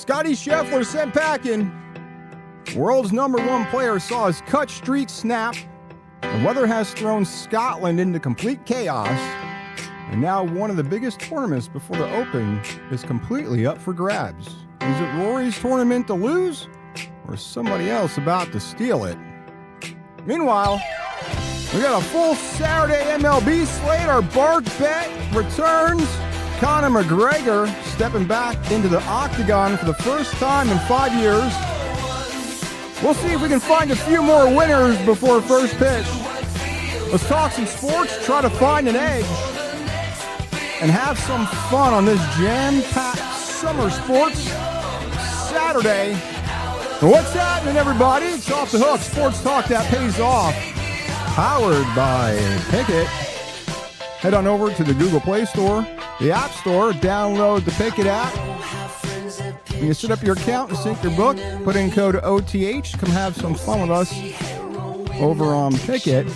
Scottie Scheffler sent packing. World's #1 player saw his cut streak snap. The weather has thrown Scotland into complete chaos. And now one of the biggest tournaments before the Open is completely up for grabs. Is it Rory's tournament to lose? Or somebody else about to steal it? Meanwhile, we got a full Saturday MLB slate. Our Bark Bet returns. Conor McGregor stepping back into the octagon for the first time in 5 years. We'll see if we can find a few more winners before first pitch. Let's talk some sports, try to find an edge, and have some fun on this jam-packed summer sports Saturday. What's happening, everybody? It's Off the Hook, sports talk that pays off. Powered by Pikkit. Head on over to the Google Play Store, the App Store, download the Pikkit app. You can set up your account and sync your book, put in code OTH, come have some fun with us over on Pikkit.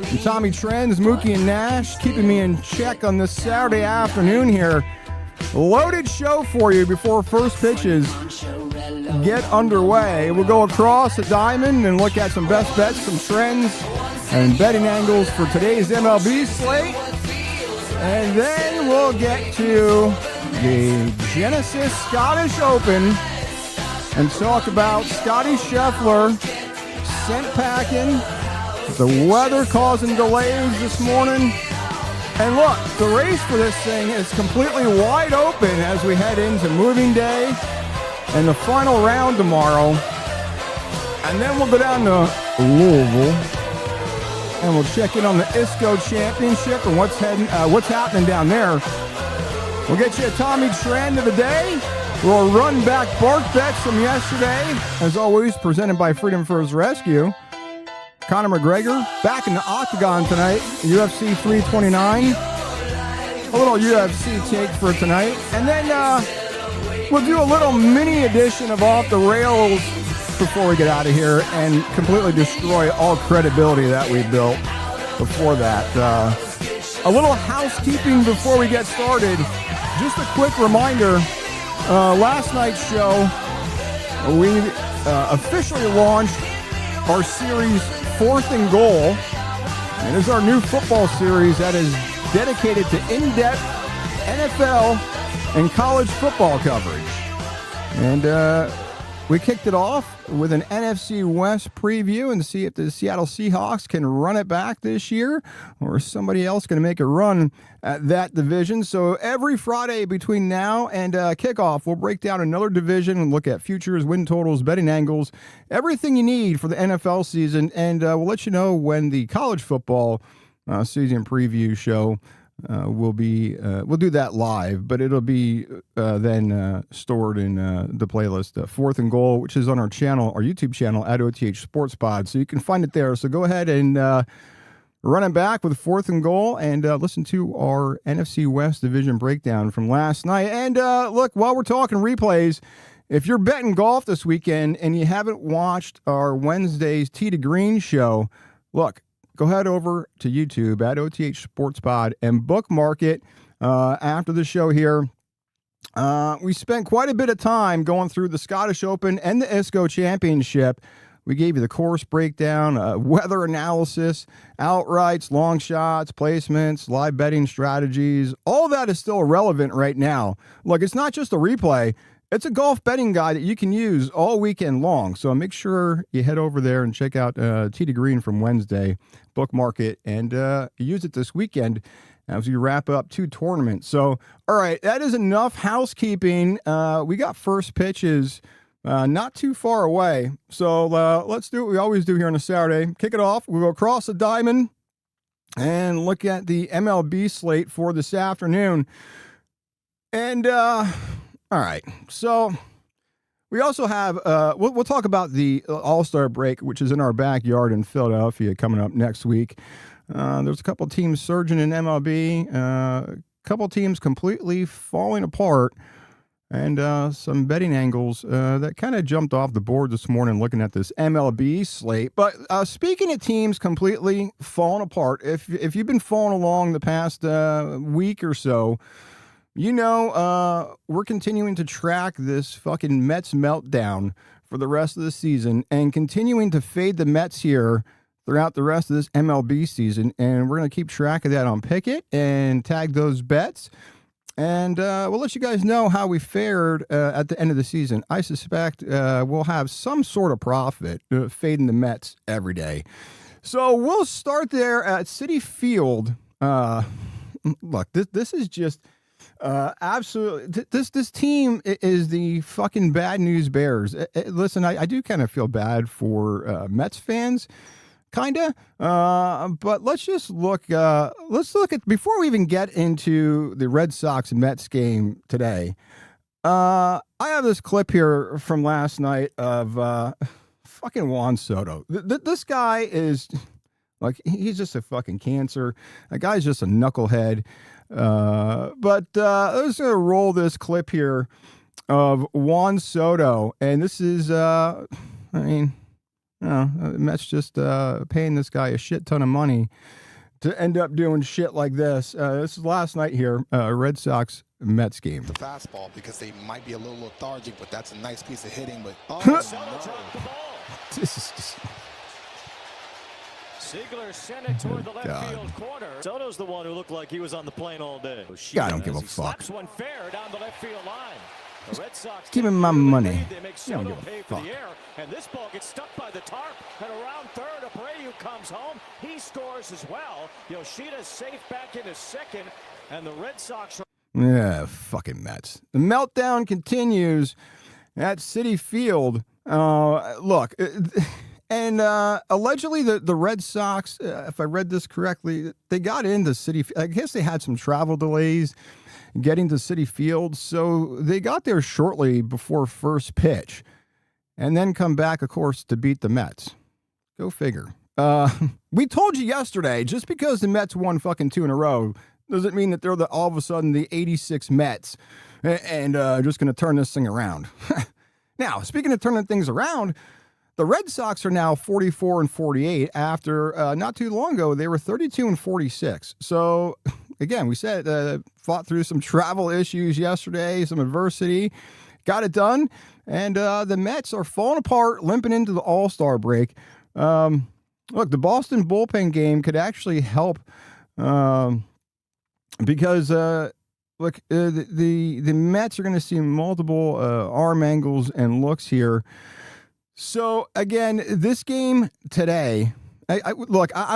And Tommy Trends, Mookie and Nash, keeping me in check on this Saturday afternoon here. Loaded show for you before first pitches get underway. We'll go across the diamond and look at some best bets, some trends, and betting angles for today's MLB slate. And then we'll get to the Genesis Scottish Open and talk about Scottie Scheffler sent packing, the weather causing delays this morning. And look, the race for this thing is completely wide open as we head into moving day and the final round tomorrow. And then we'll go down to Louisville and we'll check in on the ISCO Championship and what's happening down there. We'll get you a Tommy Trend of the day. We'll run back Bark Bets from yesterday, as always, presented by Freedom First Rescue. Conor McGregor back in the octagon tonight, UFC 329. A little UFC take for tonight. And then we'll do a little mini edition of Off the Rails before we get out of here and completely destroy all credibility that we built before that. A little housekeeping before we get started. Just a quick reminder, last night's show, we officially launched our series 4th and Goal. And it's our new football series that is dedicated to in-depth NFL and college football coverage. And we kicked it off with an NFC West preview and see if the Seattle Seahawks can run it back this year or is somebody else going to make a run at that division. So every Friday between now and kickoff, we'll break down another division and look at futures, win totals, betting angles, everything you need for the NFL season. And we'll let you know when the college football season preview show we'll do that live, but it'll be then stored in the playlist 4th and Goal, which is on our channel, our YouTube channel at OTH Sports Pod. So you can find it there. So go ahead and run it back with 4th and Goal and listen to our NFC West division breakdown from last night. And look, while we're talking replays, if you're betting golf this weekend and you haven't watched our Wednesday's Tee to Green show, look, go head over to YouTube at OTH Sports Pod and bookmark it after the show here. We spent quite a bit of time going through the Scottish Open and the ISCO Championship. We gave you the course breakdown, weather analysis, outrights, long shots, placements, live betting strategies. All that is still relevant right now. Look, it's not just a replay. It's a golf betting guide that you can use all weekend long. So make sure you head over there and check out Tee to Green from Wednesday, bookmark it, and use it this weekend as we wrap up 2 tournaments. So, all right, that is enough housekeeping. We got first pitches not too far away. So let's do what we always do here on a Saturday. Kick it off. We'll go across the diamond and look at the MLB slate for this afternoon. And all right, so we also have, we'll talk about the All-Star break, which is in our backyard in Philadelphia coming up next week. There's a couple teams surging in MLB, a couple teams completely falling apart, and some betting angles that kind of jumped off the board this morning looking at this MLB slate. But speaking of teams completely falling apart, if you've been following along the past week or so, We're continuing to track this fucking Mets meltdown for the rest of the season and continuing to fade the Mets here throughout the rest of this MLB season. And we're going to keep track of that on Pikkit and tag those bets. And we'll let you guys know how we fared at the end of the season. I suspect we'll have some sort of profit fading the Mets every day. So we'll start there at Citi Field. Look, this is just absolutely. This team is the fucking bad news bears. Listen, I do kind of feel bad for Mets fans. Kinda, but let's just look. Let's look at before we even get into the Red Sox Mets game today. I have this clip here from last night of fucking Juan Soto. This guy is like he's just a fucking cancer. That guy's just a knucklehead. But I'm just gonna roll this clip here of Juan Soto, and this is Mets just paying this guy a shit ton of money to end up doing shit like this. This is last night here, Red Sox Mets game. The fastball because they might be a little lethargic, but that's a nice piece of hitting. But This is just... Ziegler sent it toward the left field corner. Soto's the one who looked like he was on the plane all day. I don't give a fuck. Slaps one fair down the left field line. The Red Sox give him my money. They make Soto pay for the air, and this ball gets stuck by the tarp. And around third, Abreu comes home. He scores as well. Yoshida's safe back into second, and the Red Sox. Yeah, fucking Mets. The meltdown continues at Citi Field. Look, and allegedly the Red Sox, if I read this correctly, they got into Citi. I guess they had some travel delays getting to Citi Field, so they got there shortly before first pitch, and then come back, of course, to beat the Mets. Go figure. We told you yesterday, just because the Mets won fucking 2 in a row doesn't mean that they're all of a sudden the 86 Mets and just going to turn this thing around. Now, speaking of turning things around, the Red Sox are now 44-48 after not too long ago they were 32-46. So again, we said fought through some travel issues yesterday, some adversity, got it done, and the Mets are falling apart, limping into the All-Star break. Look, the Boston bullpen game could actually help because look, the Mets are going to see multiple arm angles and looks here. So again, this game today, I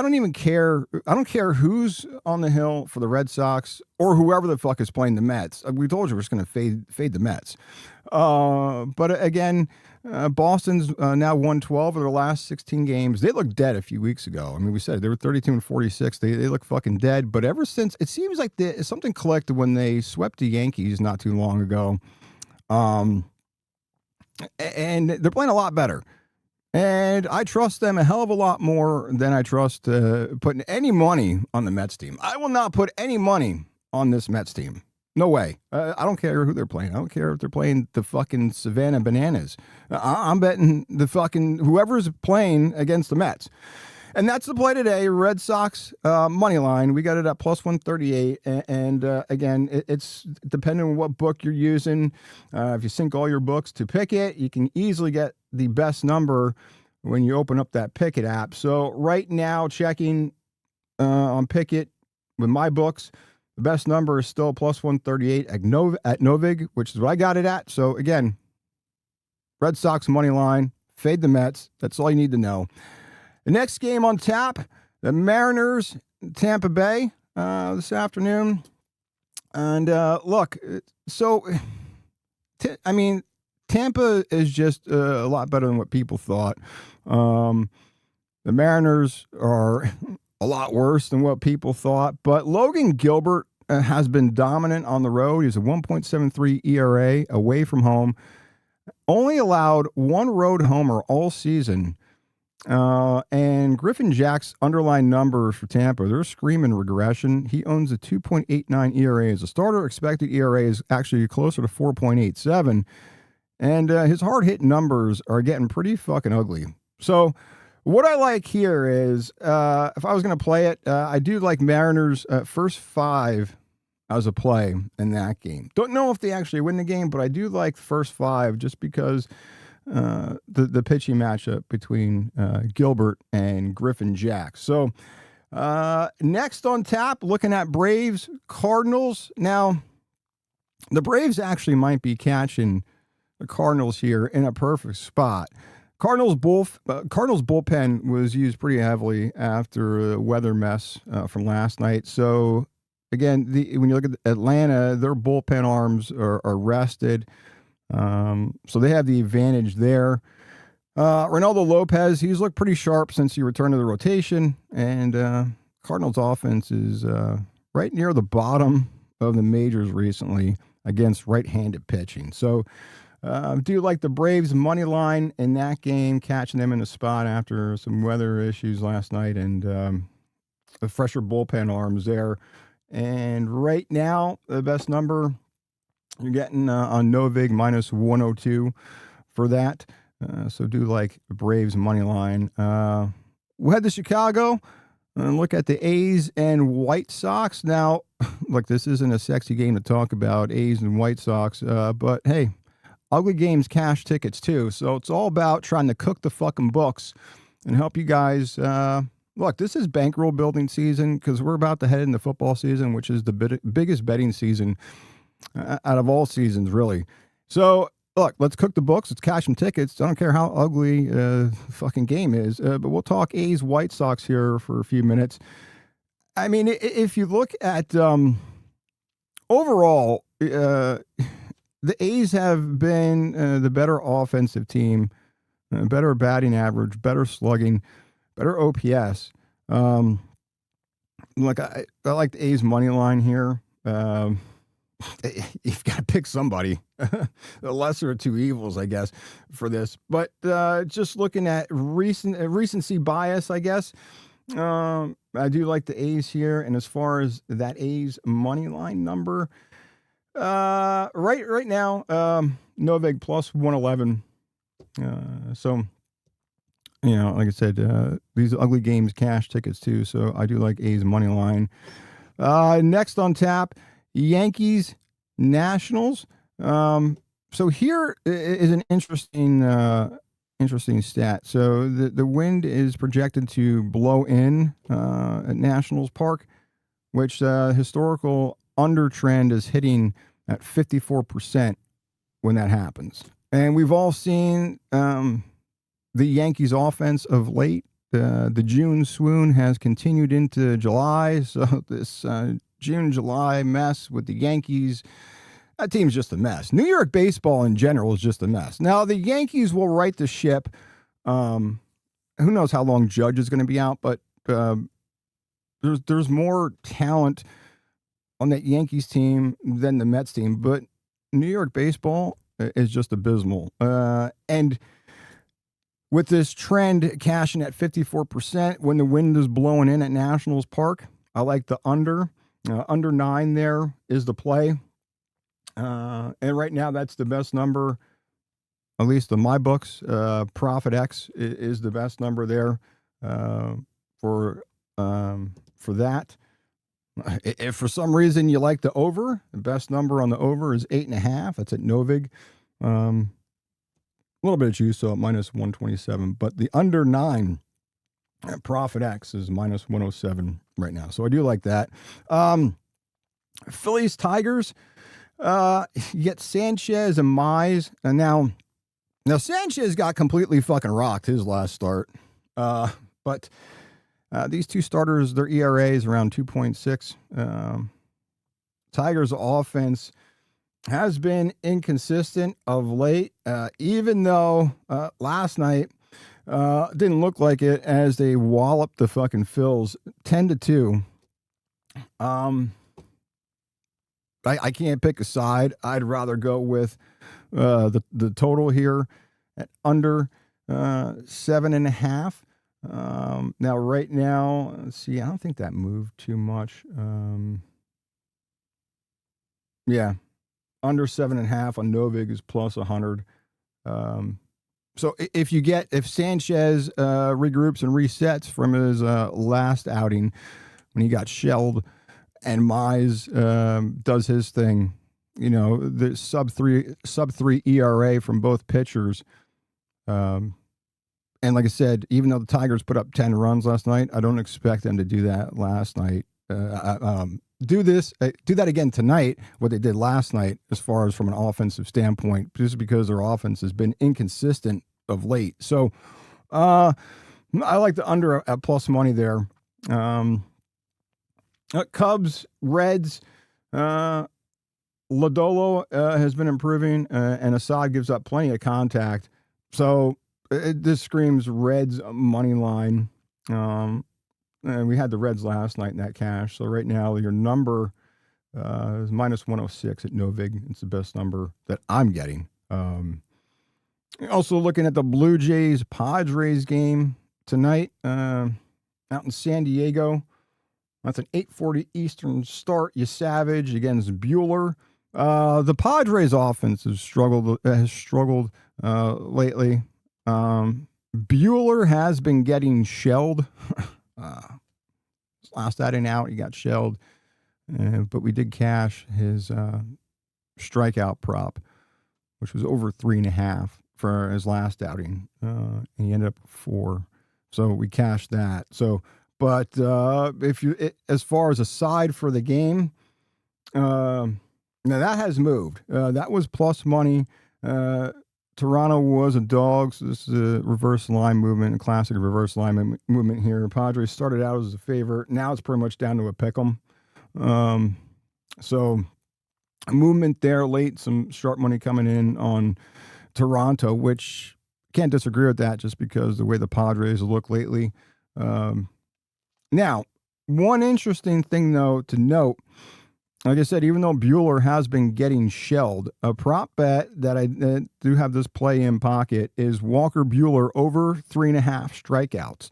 don't even care. I don't care who's on the hill for the Red Sox or whoever the fuck is playing the Mets. We told you we're just going to fade the Mets. But again, Boston's now won 12 of their last 16 games. They looked dead a few weeks ago. I mean, we said they were 32-46. They look fucking dead. But ever since, it seems like something clicked when they swept the Yankees not too long ago. And they're playing a lot better. And I trust them a hell of a lot more than I trust putting any money on the Mets team. I will not put any money on this Mets team. No way. I don't care who they're playing. I don't care if they're playing the fucking Savannah Bananas. I'm betting the fucking whoever's playing against the Mets. And that's the play today. Red Sox money line. We got it at plus 138. And again, it's depending on what book you're using. If you sync all your books to Pikkit, you can easily get the best number when you open up that Pikkit app. So right now, checking on Pikkit with my books, the best number is still plus 138 at Novig, which is what I got it at. So again, Red Sox money line, fade the Mets. That's all you need to know. The next game on tap, the Mariners, Tampa Bay, this afternoon. And look, so, Tampa is just a lot better than what people thought. The Mariners are a lot worse than what people thought. But Logan Gilbert has been dominant on the road. He's a 1.73 ERA away from home. Only allowed one road homer all season. And Griffin Jack's underlying numbers for Tampa, they're screaming regression. He owns a 2.89 ERA as a starter. Expected ERA is actually closer to 4.87. And his hard hit numbers are getting pretty fucking ugly. So what I like here is, if I was going to play it, I do like Mariners first 5 as a play in that game. Don't know if they actually win the game, but I do like the first 5 just because the pitching matchup between Gilbert and Griffin Jack. So next on tap, looking at Braves Cardinals. Now, the Braves actually might be catching the Cardinals here in a perfect spot. Cardinals bullpen was used pretty heavily after the weather mess from last night. So again, when you look at Atlanta, their bullpen arms are rested. So they have the advantage there. Ronaldo Lopez, he's looked pretty sharp since he returned to the rotation. And Cardinals offense is right near the bottom of the majors recently against right-handed pitching. So do you like the Braves money line in that game, catching them in a spot after some weather issues last night and the fresher bullpen arms there. And right now, the best number you're getting on Novig minus 102 for that. So do like the Braves money line. We'll head to Chicago and look at the A's and White Sox. Now, look, this isn't a sexy game to talk about, A's and White Sox, but hey, ugly games cash tickets too. So it's all about trying to cook the fucking books and help you guys. Look, this is bankroll building season because we're about to head into football season, which is the biggest betting season out of all seasons, really. So look, let's cook the books. Let's cash some tickets. I don't care how ugly the fucking game is, but we'll talk A's White Sox here for a few minutes. I mean, if you look at overall, the A's have been the better offensive team, better batting average, better slugging, better OPS. Look, I like the A's money line here. You've got to pick somebody. The lesser of two evils, I guess, for this. But just looking at recency bias, I guess, I do like the A's here. And as far as that A's money line number, right now, Novig plus 111. So, you know, like I said, these ugly games cash tickets too. So I do like A's money line. Next on tap, Yankees Nationals. So here is an interesting stat. So the wind is projected to blow in at Nationals Park, which historical under trend is hitting at 54% when that happens. And we've all seen the Yankees offense of late. The June swoon has continued into July. So this June-July mess with the Yankees, that team's just a mess. New York baseball in general is just a mess. Now, the Yankees will right the ship. Who knows how long Judge is going to be out, but there's more talent on that Yankees team than the Mets team. But New York baseball is just abysmal. And with this trend cashing at 54% when the wind is blowing in at Nationals Park, I like the under. Under 9 there is the play. And right now, that's the best number, at least in my books. Profit X is the best number there for that. If for some reason you like the over, the best number on the over is 8.5. That's at Novig. A little bit of juice, so at minus 127. But the under 9 at Profit X is minus 107 right now. So I do like that. Phillies Tigers. You get Sanchez and Mize. And now Sanchez got completely fucking rocked his last start. But these two starters, their ERA is around 2.6. Tigers offense has been inconsistent of late, even though last night didn't look like it as they walloped the fucking Phils 10-2. I can't pick a side. I'd rather go with the total here at under 7.5. Now, right now, let's see. I don't think that moved too much. Yeah, under 7.5 on Novig is plus 100. So if Sanchez regroups and resets from his last outing when he got shelled and Mize does his thing. You know, the sub three ERA from both pitchers. And like I said, even though the Tigers put up 10 runs last night, I don't expect them to do that last night. Do that again tonight, what they did last night, as far as from an offensive standpoint, just because their offense has been inconsistent of late. So I like the under at plus money there. Cubs, Reds, Lodolo has been improving, and Assad gives up plenty of contact. So this screams Reds money line. And we had the Reds last night in that cash. So right now your number is minus 106 at Novig. It's the best number that I'm getting. Also looking at the Blue Jays Padres game tonight out in San Diego. That's an 8:40 Eastern start. You Savage against Buehler. The Padres offense has struggled lately. Buehler has been getting shelled. Last outing out, he got shelled. But we did cash his strikeout prop, which was over 3.5 for his last outing. And he ended up with 4. So we cashed that. So, but as far as a side for the game, now that has moved. That was plus money. Toronto was a dog, so this is a reverse line movement, a classic reverse line movement here. Padres started out as a favorite. Now it's pretty much down to a pick 'em. So a movement there late, some sharp money coming in on Toronto, which can't disagree with that just because the way the Padres look lately. Now, one interesting thing, though, to note, like I said, even though Buehler has been getting shelled, a prop bet that I do have this play in pocket is Walker Buehler over 3.5 strikeouts.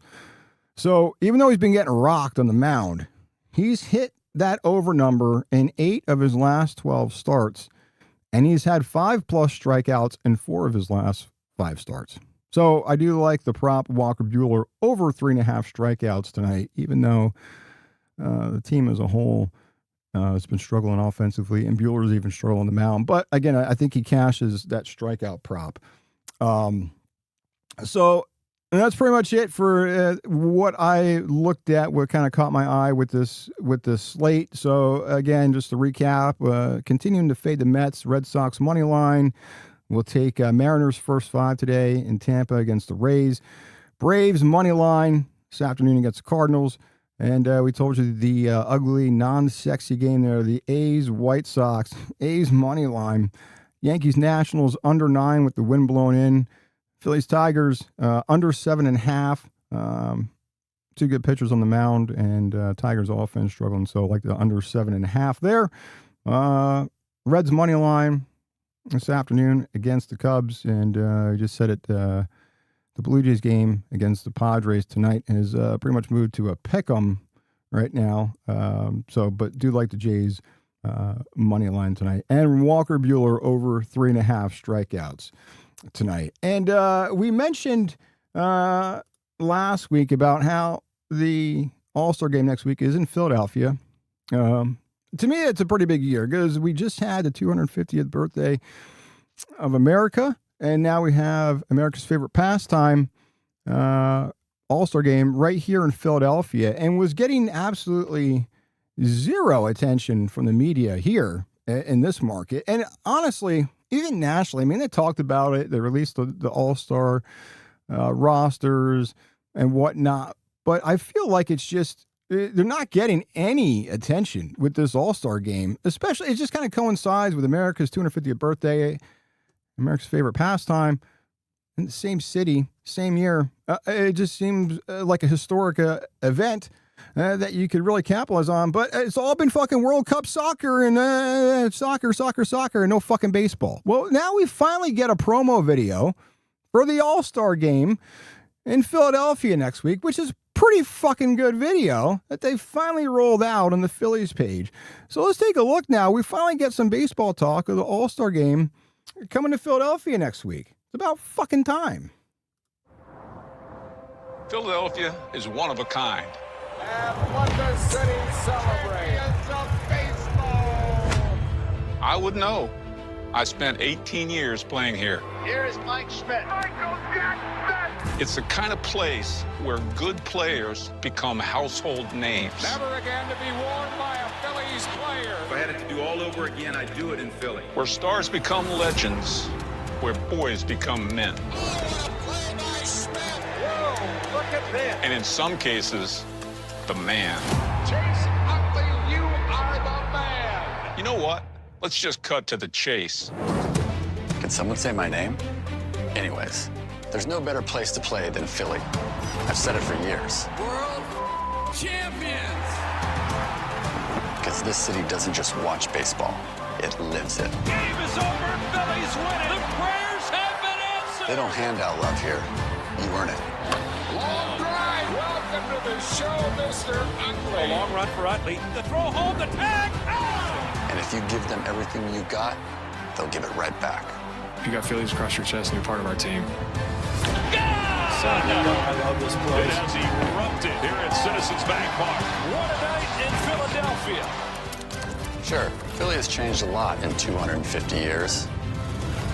So even though he's been getting rocked on the mound, he's hit that over number in 8 of his last 12 starts, and he's had 5+ strikeouts in 4 of his last 5 starts. So I do like the prop Walker Buehler over 3.5 strikeouts tonight, even though the team as a whole has been struggling offensively, and Buehler's even struggling on the mound. But again, I think he cashes that strikeout prop. So that's pretty much it for what I looked at, what kind of caught my eye with this slate. So again, just to recap, continuing to fade the Mets, Red Sox money line. We'll take Mariners first 5 today in Tampa against the Rays. Braves money line this afternoon against the Cardinals. And we told you the ugly, non-sexy game there, the A's White Sox. A's money line. Yankees Nationals under 9 with the wind blowing in. Phillies Tigers under 7.5. 2 good pitchers on the mound, and Tigers offense struggling, so like the under 7.5 there. Reds money line this afternoon against the Cubs, and I just said it. The Blue Jays game against the Padres tonight has pretty much moved to a pick 'em right now. But do like the Jays money line tonight, and Walker Buehler over 3.5 strikeouts tonight. And we mentioned last week about how the All-Star game next week is in Philadelphia. To me, it's a pretty big year because we just had the 250th birthday of America. And now we have America's favorite pastime, All-Star game right here in Philadelphia, and was getting absolutely zero attention from the media here in this market. And honestly, even nationally, I mean, they talked about it. They released the All-Star rosters and whatnot. But I feel like it's just, they're not getting any attention with this All-Star game. Especially, it just kind of coincides with America's 250th birthday, America's favorite pastime, in the same city, same year. It just seems like a historic event that you could really capitalize on. But it's all been fucking World Cup soccer and soccer, and no fucking baseball. Well, now we finally get a promo video for the All-Star game in Philadelphia next week, which is pretty fucking good video that they finally rolled out on the Phillies page. So let's take a look now. We finally get some baseball talk of the All-Star game coming to Philadelphia next week. It's about fucking time. Philadelphia is one of a kind. And Wonder City celebrates. I would know. I spent 18 years playing here. Here is Mike Schmidt. Michael Jackson! It's the kind of place where good players become household names. Never again to be worn by a Phillies player. If I had it to do all over again, I'd do it in Philly. Where stars become legends, where boys become men. Play by Schmidt. Whoa, look at this. And in some cases, the man. Chase Utley, you are the man. You know what? Let's just cut to the chase. Can someone say my name? Anyways, there's no better place to play than Philly. I've said it for years. World champions. Because this city doesn't just watch baseball, it lives it. Game is over. Phillies win it. The prayers have been answered. They don't hand out love here. You earn it. Long drive. Welcome to the show, Mr. Utley. A long run for Utley. The throw home, the tag. And if you give them everything you got, they'll give it right back. You got Phillies across your chest and you're part of our team. I love this place. It has erupted here at Citizens Bank Park. What a night in Philadelphia. Sure, Philly has changed a lot in 250 years.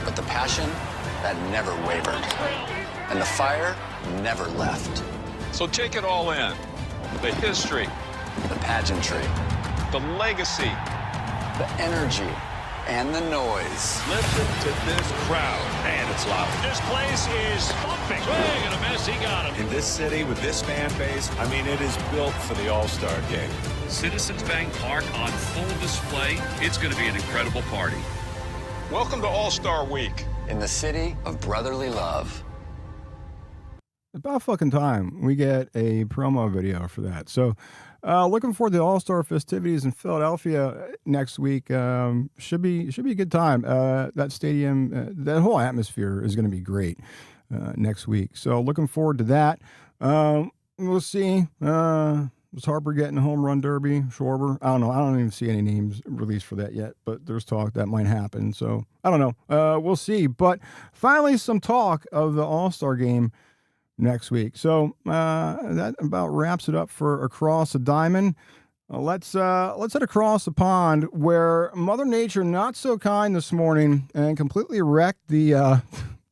But the passion, that never wavered. And the fire never left. So take it all in. The history, The pageantry, the legacy, the energy, and the noise. Listen to this crowd. And it's loud. This place is pumping. Swing and a miss. He got him. In this city with this fan base, I mean, it is built for the All-Star game. Citizens Bank Park on full display. It's going to be an incredible party. Welcome to All-Star Week. In the city of brotherly love. About fucking time we get a promo video for that. So, looking forward to the All-Star festivities in Philadelphia next week. Should be a good time. That stadium, that whole atmosphere is going to be great next week. So, looking forward to that. We'll see. Was Harper getting a home run derby? Schwarber? I don't know. I don't even see any names released for that yet, but there's talk that might happen. So, I don't know. We'll see. But finally, some talk of the All-Star game next week. So that about wraps it up for Across the Diamond. Let's head across the pond where Mother Nature not so kind this morning and completely wrecked the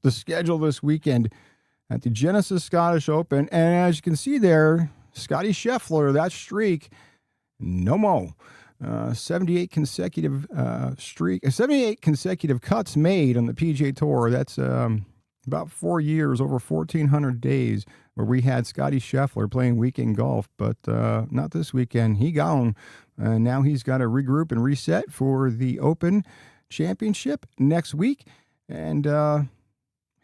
schedule this weekend at the Genesis Scottish Open. And as you can see there, Scottie Scheffler, that streak, no more. 78 consecutive 78 consecutive cuts made on the PGA Tour. That's about 4 years, over 1,400 days, where we had Scottie Scheffler playing weekend golf, but not this weekend. He gone. Now he's got to regroup and reset for the Open Championship next week. And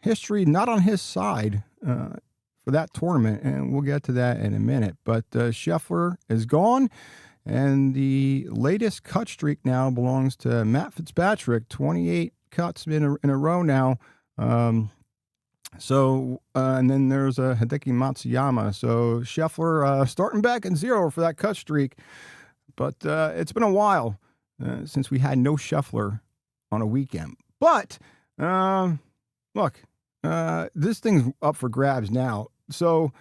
history not on his side for that tournament, and we'll get to that in a minute. But Scheffler is gone, and the latest cut streak now belongs to Matt Fitzpatrick, 28 cuts in a row now. And then there's Hideki Matsuyama. So Scheffler starting back at zero for that cut streak. But it's been a while since we had no Scheffler on a weekend. But look, this thing's up for grabs now. So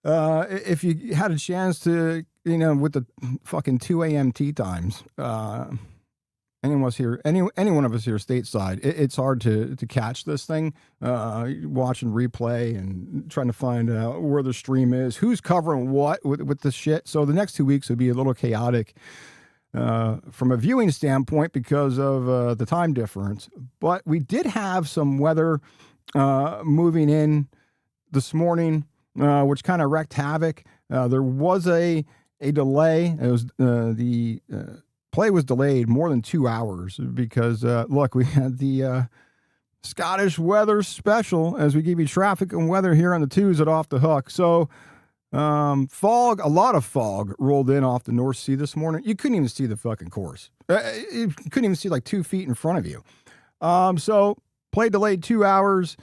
if you had a chance to, with the fucking 2 a.m. tee times, any one of us here stateside, it's hard to catch this thing, watching replay and trying to find out where the stream is, who's covering what with the shit. So the next 2 weeks would be a little chaotic from a viewing standpoint because of the time difference. But we did have some weather moving in this morning, which kind of wreaked havoc. There was a delay. It was the play was delayed more than 2 hours because, look, we had the Scottish weather special as we give you traffic and weather here on the twos at Off the Hook. So fog, a lot of fog rolled in off the North Sea this morning. You couldn't even see the fucking course. You couldn't even see like 2 feet in front of you. So play delayed 2 hours.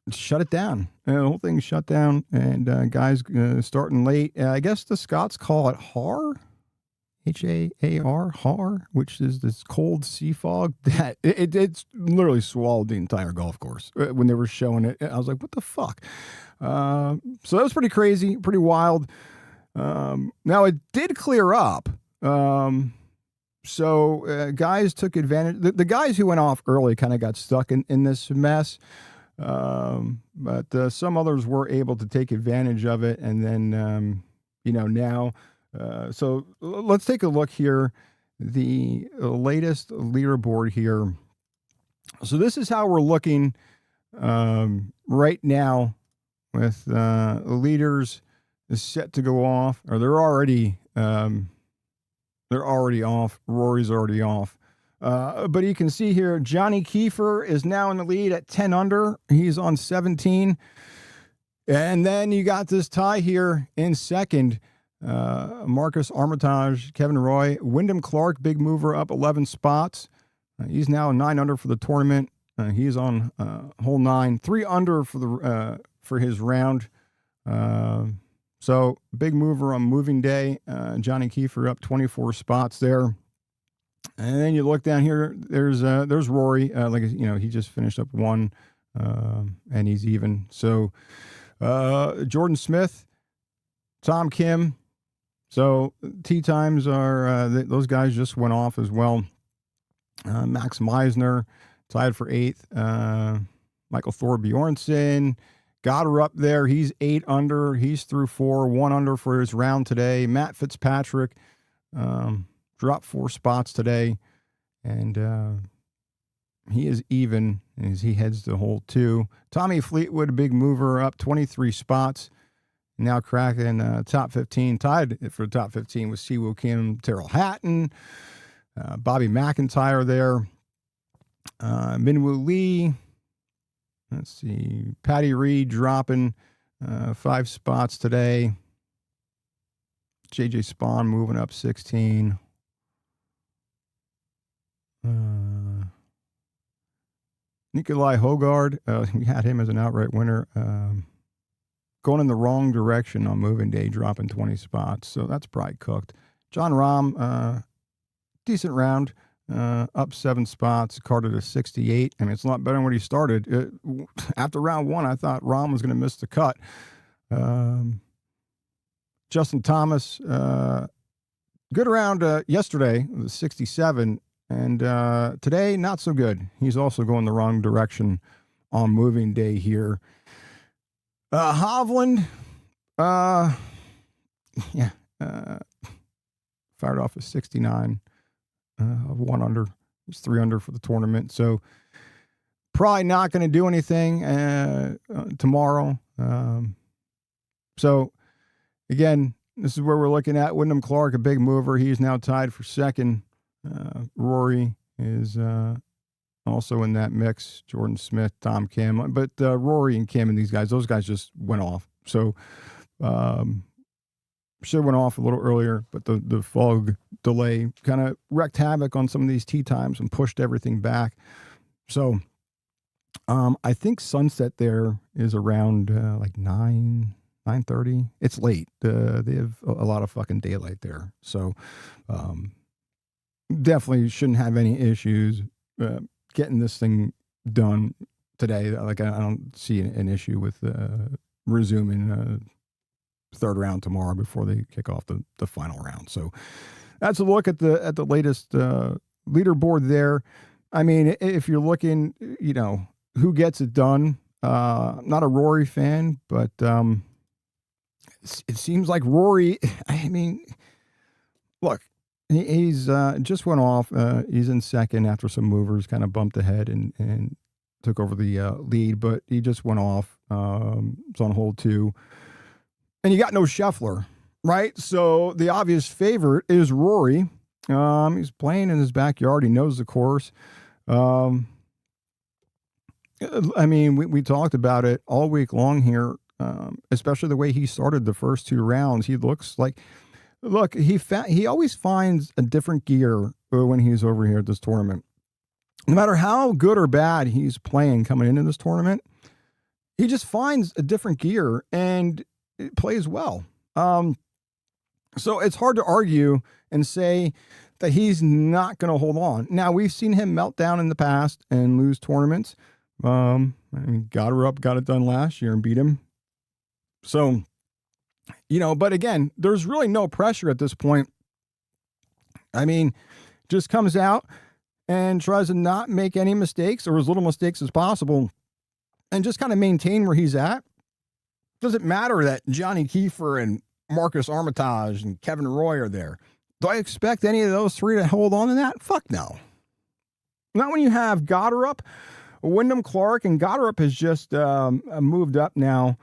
Shut it down. The whole thing shut down, and guys starting late. I guess the Scots call it har. Har, which is this cold sea fog that it's literally swallowed the entire golf course when they were showing it. I was like, what the fuck? So that was pretty crazy, pretty wild. Now it did clear up. Guys took advantage. The guys who went off early kind of got stuck in this mess. But some others were able to take advantage of it. And then, now, so let's take a look here. The latest leaderboard here. So this is how we're looking, right now with, leaders set to go off, or they're already off. Rory's already off. But you can see here, Johnny Kiefer is now in the lead at 10 under. He's on 17. And then you got this tie here in second. Marcus Armitage, Kevin Roy, Wyndham Clark, big mover, up 11 spots. He's now 9 under for the tournament. He's on hole 9, 3 under for his round. So big mover on moving day. Johnny Kiefer up 24 spots there. And then you look down here, there's Rory, he just finished up 1, and he's even. So, Jordan Smith, Tom Kim. So tee times are, those guys just went off as well. Max Meisner tied for 8th. Michael Thor Bjornsson got her up there. He's 8 under. He's through 4, 1 under for his round today. Matt Fitzpatrick, dropped 4 spots today, and he is even as he heads to hole 2. Tommy Fleetwood, big mover, up 23 spots, now cracking top 15, tied for top 15 with Siwoo Kim, Terrell Hatton, Bobby McIntyre there, Minwoo Lee. Let's see, Patty Reed dropping 5 spots today. JJ Spawn moving up 16. Nikolai Hogard, we had him as an outright winner, going in the wrong direction on moving day, dropping 20 spots, so that's probably cooked. John Rahm, decent round, up 7 spots, Carter to 68. I mean, it's a lot better than what he started. After round 1, I thought Rahm was going to miss the cut. Justin Thomas, good round yesterday, 67. And today, not so good. He's also going the wrong direction on moving day here. Hovland, fired off a 69 of 1 under. He's 3 under for the tournament. So probably not going to do anything tomorrow. So again, this is where we're looking at Wyndham Clark, a big mover. He's now tied for 2nd. Rory is also in that mix. Jordan Smith, Tom Kim, but Rory and Kim and those guys just went off. So should have went off a little earlier, but the fog delay kind of wreaked havoc on some of these tee times and pushed everything back. So I think sunset there is around like 9:30. It's late. They have a lot of fucking daylight there. So definitely shouldn't have any issues getting this thing done today. Like, I don't see an issue with resuming third round tomorrow before they kick off the final round. So that's a look at the latest leaderboard there. I mean, if you're looking, who gets it done, not a Rory fan, but it seems like Rory, I mean, look, he's just went off. He's in 2nd after some movers kind of bumped ahead and took over the lead, but he just went off. It's on hole 2. And you got no Scheffler, right? So the obvious favorite is Rory. He's playing in his backyard. He knows the course. I mean, we talked about it all week long here, especially the way he started the first 2 rounds. He looks like, he always finds a different gear when he's over here at this tournament. No matter how good or bad he's playing coming into this tournament, he just finds a different gear and it plays well. So it's hard to argue and say that he's not going to hold on. Now, we've seen him melt down in the past and lose tournaments. I mean, got her up, got it done last year and beat him. So, but again, there's really no pressure at this point. I mean, just comes out and tries to not make any mistakes or as little mistakes as possible and just kind of maintain where he's at. Doesn't matter that Johnny Kiefer and Marcus Armitage and Kevin Roy are there. Do I expect any of those three to hold on to that? Fuck no. Not when you have Goddard, Wyndham Clark, and Goddard has just moved up now.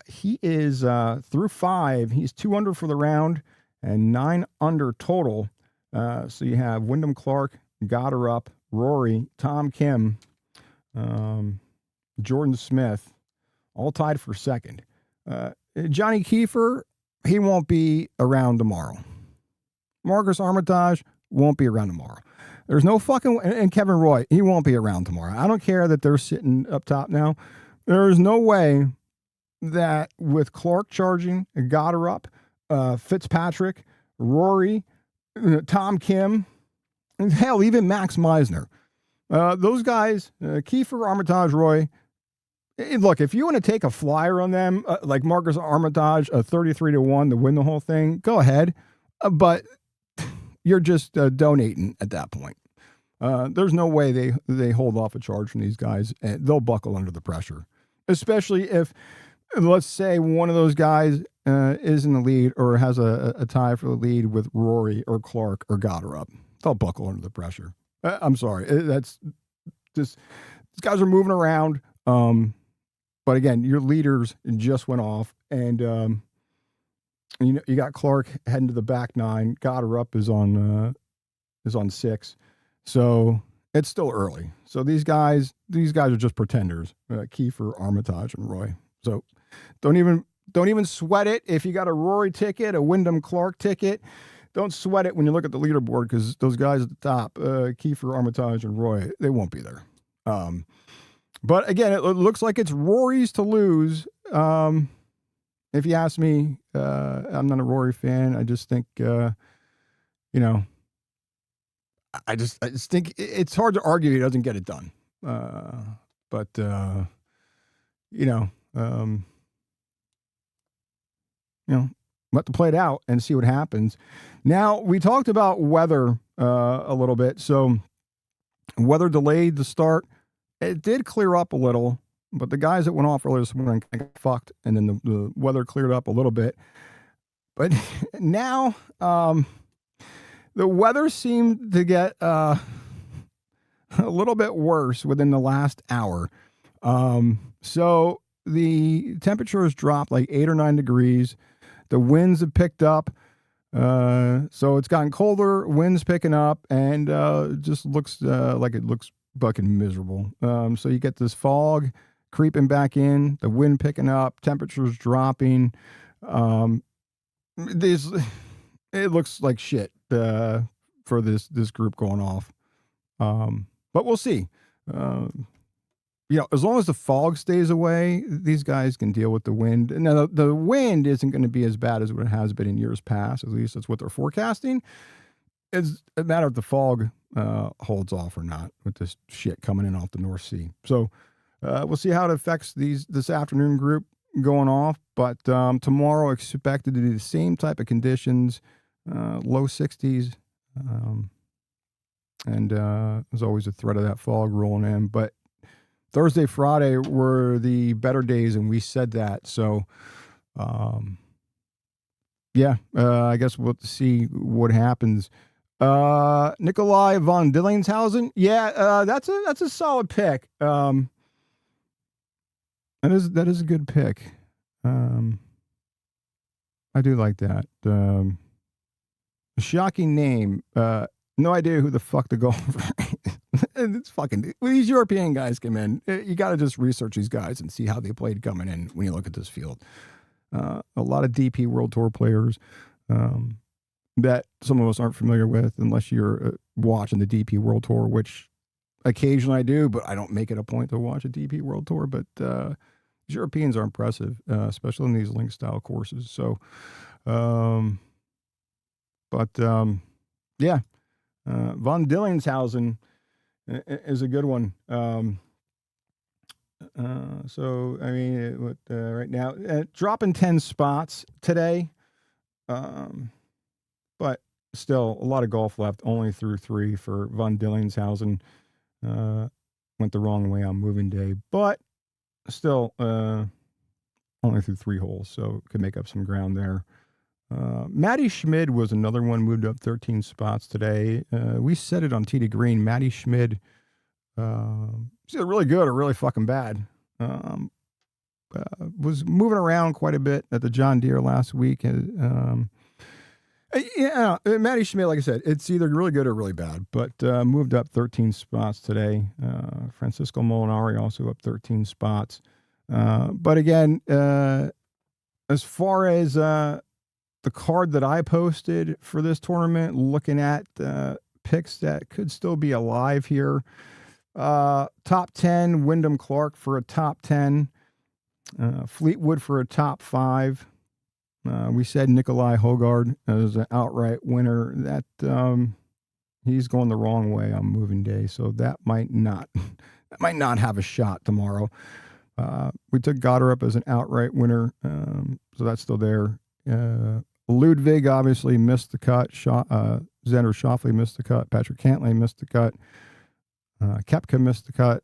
He is through 5. He's 2 under for the round and 9 under total. So you have Wyndham Clark, Goddard, Rory, Tom Kim, Jordan Smith, all tied for second. Johnny Kiefer, he won't be around tomorrow. Marcus Armitage won't be around tomorrow. There's no fucking... And Kevin Roy, he won't be around tomorrow. I don't care that they're sitting up top now. There is no way that with Clark charging, Goddard, Fitzpatrick, Rory, Tom Kim, and hell, even Max Meisner. Those guys, Kiefer, Armitage, Roy... Look, if you want to take a flyer on them, like Marcus Armitage, 33-1 to win the whole thing, go ahead. But you're just donating at that point. There's no way they hold off a charge from these guys. And they'll buckle under the pressure, especially if, let's say, one of those guys is in the lead or has a tie for the lead with Rory or Clark or Goddard. They'll buckle under the pressure. I'm sorry. That's just, these guys are moving around. But again, your leaders just went off, and you got Clark heading to the back 9. Goddard is on 6, so it's still early. So these guys are just pretenders. Kiefer, Armitage, and Roy. So don't even sweat it if you got a Rory ticket, a Wyndham Clark ticket. Don't sweat it when you look at the leaderboard because those guys at the top, Kiefer, Armitage, and Roy, they won't be there. But again, it looks like it's Rory's to lose. If you ask me, I'm not a Rory fan. I just think, I just think it's hard to argue he doesn't get it done. But let the play it out and see what happens. Now, we talked about weather a little bit. So weather delayed the start. It did clear up a little, but the guys that went off earlier this morning got fucked, and then the weather cleared up a little bit. But now the weather seemed to get a little bit worse within the last hour. So the temperature has dropped like 8 or 9 degrees. The winds have picked up. So it's gotten colder, winds picking up, and it just looks like it looks fucking miserable. So you get this fog creeping back in, the wind picking up, temperatures dropping. It looks like shit for this group going off. But we'll see. As long as the fog stays away, these guys can deal with the wind. Now, the wind isn't going to be as bad as what it has been in years past. At least that's what they're forecasting. It's a matter of the fog holds off or not with this shit coming in off the North Sea. So we'll see how it affects this afternoon group going off. But tomorrow expected to be the same type of conditions, low 60s. And there's always a threat of that fog rolling in. But Thursday, Friday were the better days, and we said that. So, I guess we'll have to see what happens. Nikolai von Dillingshausen. Yeah, that's a solid pick. That is a good pick. I do like that. Shocking name. No idea who the fuck the golfer is. It's fucking, when these European guys come in, you got to just research these guys and see how they played coming in when you look at this field. A lot of DP World Tour players that some of us aren't familiar with unless you're watching the DP World Tour, which occasionally I do, but I don't make it a point to watch a DP World Tour. But Europeans are impressive, especially in these link style courses. So, von Dillingshausen is a good one. So, I mean, right now, dropping 10 spots today. But still a lot of golf left, only through 3 for Von Dillingshausen. Went the wrong way on moving day, but still only through 3 holes, so could make up some ground there. Matty Schmid was another one, moved up 13 spots today. We said it on Tee to Green. Matty Schmid, he's either really good or really fucking bad. Was moving around quite a bit at the John Deere last week. Yeah, Matty Schmid, like I said, it's either really good or really bad, but moved up 13 spots today. Francisco Molinari also up 13 spots. But again, as far as the card that I posted for this tournament, looking at picks that could still be alive here. Top 10, Wyndham Clark for a top 10. Fleetwood for a top 5. We said Nikolai Hogard as an outright winner. That he's going the wrong way on moving day, so that might not have a shot tomorrow. We took Goddard as an outright winner, so that's still there. Ludwig obviously missed the cut. Xander Schauffele missed the cut. Patrick Cantlay missed the cut. Koepka missed the cut.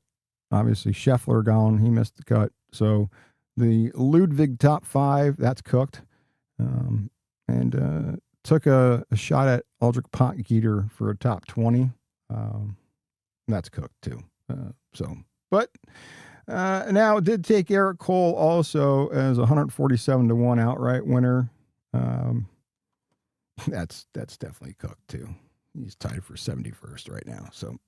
Obviously Scheffler gone. He missed the cut. So the Ludwig top 5, that's cooked. And took a shot at Aldrich Potgieter for a top 20. That's cooked too. But now it did take Eric Cole also as 147-1 outright winner. That's definitely cooked too. He's tied for 71st right now, so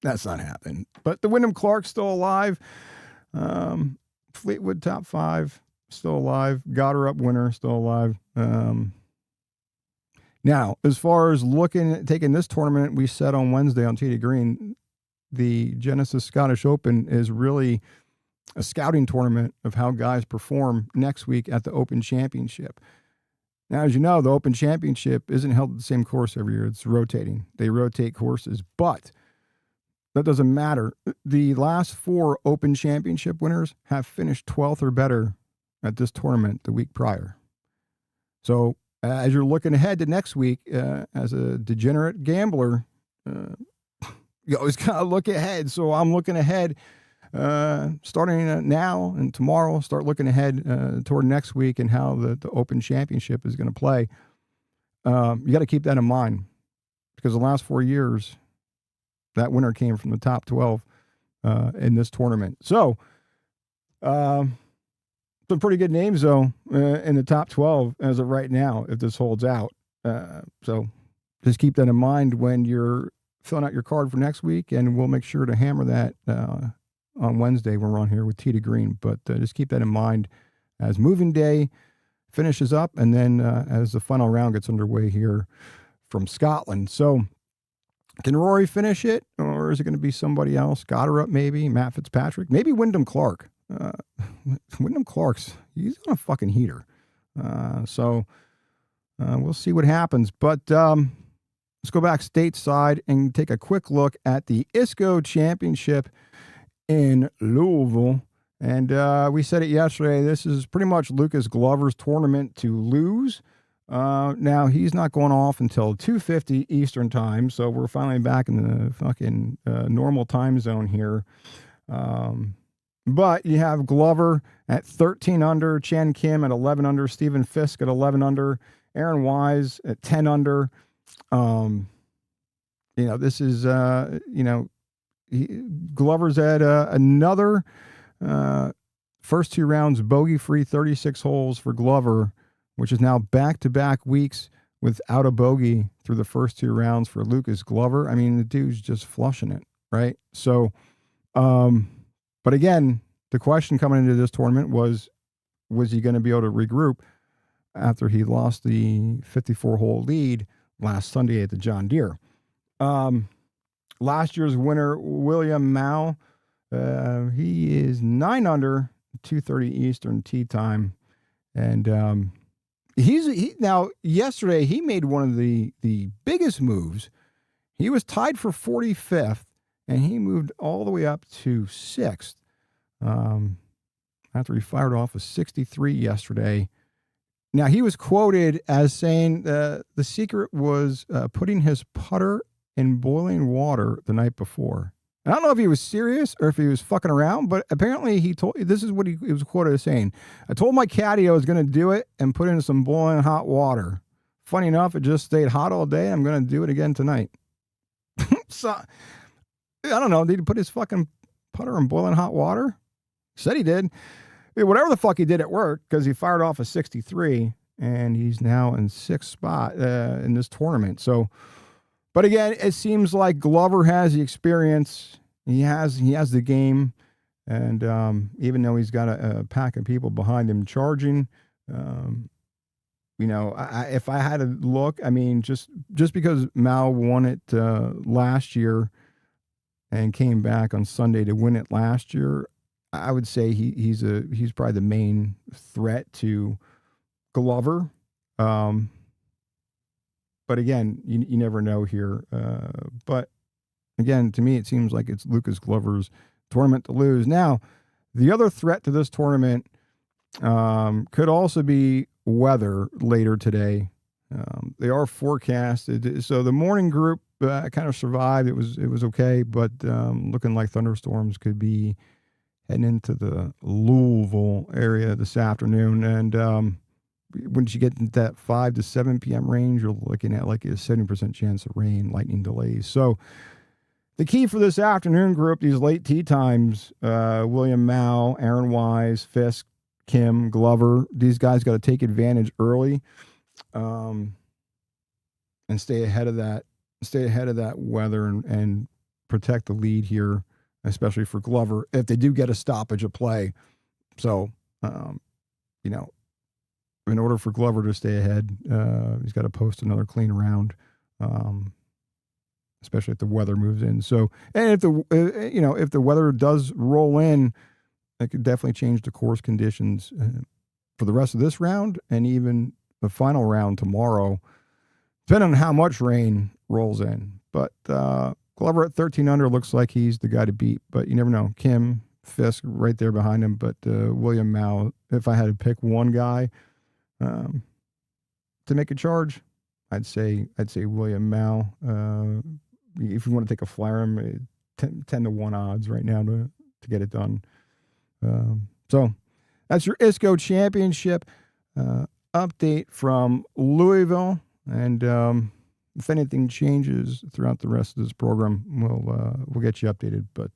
that's not happening. But the Wyndham Clark's still alive. Fleetwood top 5 still alive. Goddard up winner still alive. Now, as far as taking this tournament, we said on Wednesday on Tee to Green, the Genesis Scottish Open is really a scouting tournament of how guys perform next week at the Open Championship. Now, as you know, the Open Championship isn't held at the same course every year. It's rotating. They rotate courses, but that doesn't matter. The last 4 Open Championship winners have finished 12th or better at this tournament the week prior. So as you're looking ahead to next week, as a degenerate gambler, you always got to look ahead. So I'm looking ahead, starting now and tomorrow, start looking ahead toward next week and how the Open Championship is going to play. You got to keep that in mind, because the last 4 years, that winner came from the top 12 in this tournament. So some pretty good names, though, in the top 12 as of right now, if this holds out. So just keep that in mind when you're filling out your card for next week, and we'll make sure to hammer that on Wednesday when we're on here with Tee to Green. But just keep that in mind as moving day finishes up, and then as the final round gets underway here from Scotland. So can Rory finish it, or is it going to be somebody else? Goddard maybe, Matt Fitzpatrick, maybe Wyndham Clark. Wyndham Clark's, he's on a fucking heater. So we'll see what happens. But let's go back stateside and take a quick look at the ISCO Championship in Louisville. And we said it yesterday, this is pretty much Lucas Glover's tournament to lose. Now he's not going off until 2:50 Eastern time, so we're finally back in the fucking normal time zone here. But you have Glover at 13 under, Chen Kim at 11 under, Stephen Fisk at 11 under, Aaron Wise at 10 under. This is Glover's at another first 2 rounds bogey-free 36 holes for Glover, which is now back-to-back weeks without a bogey through the first 2 rounds for Lucas Glover. I mean, the dude's just flushing it, right? So, but again, the question coming into this tournament was he going to be able to regroup after he lost the 54-hole lead last Sunday at the John Deere? Last year's winner, William Mao, he is 9 under, 2:30 Eastern tee time. And now yesterday he made one of the biggest moves. He was tied for 45th, and he moved all the way up to 6th. After he fired off a 63 yesterday. Now, he was quoted as saying the secret was putting his putter in boiling water the night before. And I don't know if he was serious or if he was fucking around, but apparently this is what he was quoted as saying. I told my caddy I was going to do it and put in some boiling hot water. Funny enough, it just stayed hot all day. I'm going to do it again tonight. So, I don't know. Did he put his fucking putter in boiling hot water? Said he did. Whatever the fuck he did at work, because he fired off a 63, and he's now in 6th spot in this tournament. So, but again, it seems like Glover has the experience. He has the game, and even though he's got a pack of people behind him charging, if I had to look, I mean, just because Mal won it last year and came back on Sunday to win it last year, I would say he's probably the main threat to Glover. But again, you never know here. But again, to me, it seems like it's Lucas Glover's tournament to lose. Now, the other threat to this tournament could also be weather later today. They are forecasted. So the morning group kind of survived. It was okay, but looking like thunderstorms could be heading into the Louisville area this afternoon. And once you get into that 5 to 7 p.m. range, you're looking at like a 70% chance of rain, lightning delays. So the key for this afternoon group, these late tee times, William Mao, Aaron Wise, Fisk, Kim, Glover, these guys got to take advantage early and stay ahead of that weather and protect the lead here, especially for Glover, if they do get a stoppage of play. So, in order for Glover to stay ahead, he's got to post another clean round, especially if the weather moves in. So, and if the weather does roll in, it could definitely change the course conditions for the rest of this round and even the final round tomorrow, depending on how much rain rolls in. But Glover at 13 under looks like he's the guy to beat, but you never know. Kim, Fisk right there behind him, but William Mao, if I had to pick one guy to make a charge, I'd say William Mao. If you want to take a flyer, 10 to 1 odds right now to get it done. So that's your ISCO championship update from Louisville. And if anything changes throughout the rest of this program, we'll get you updated. But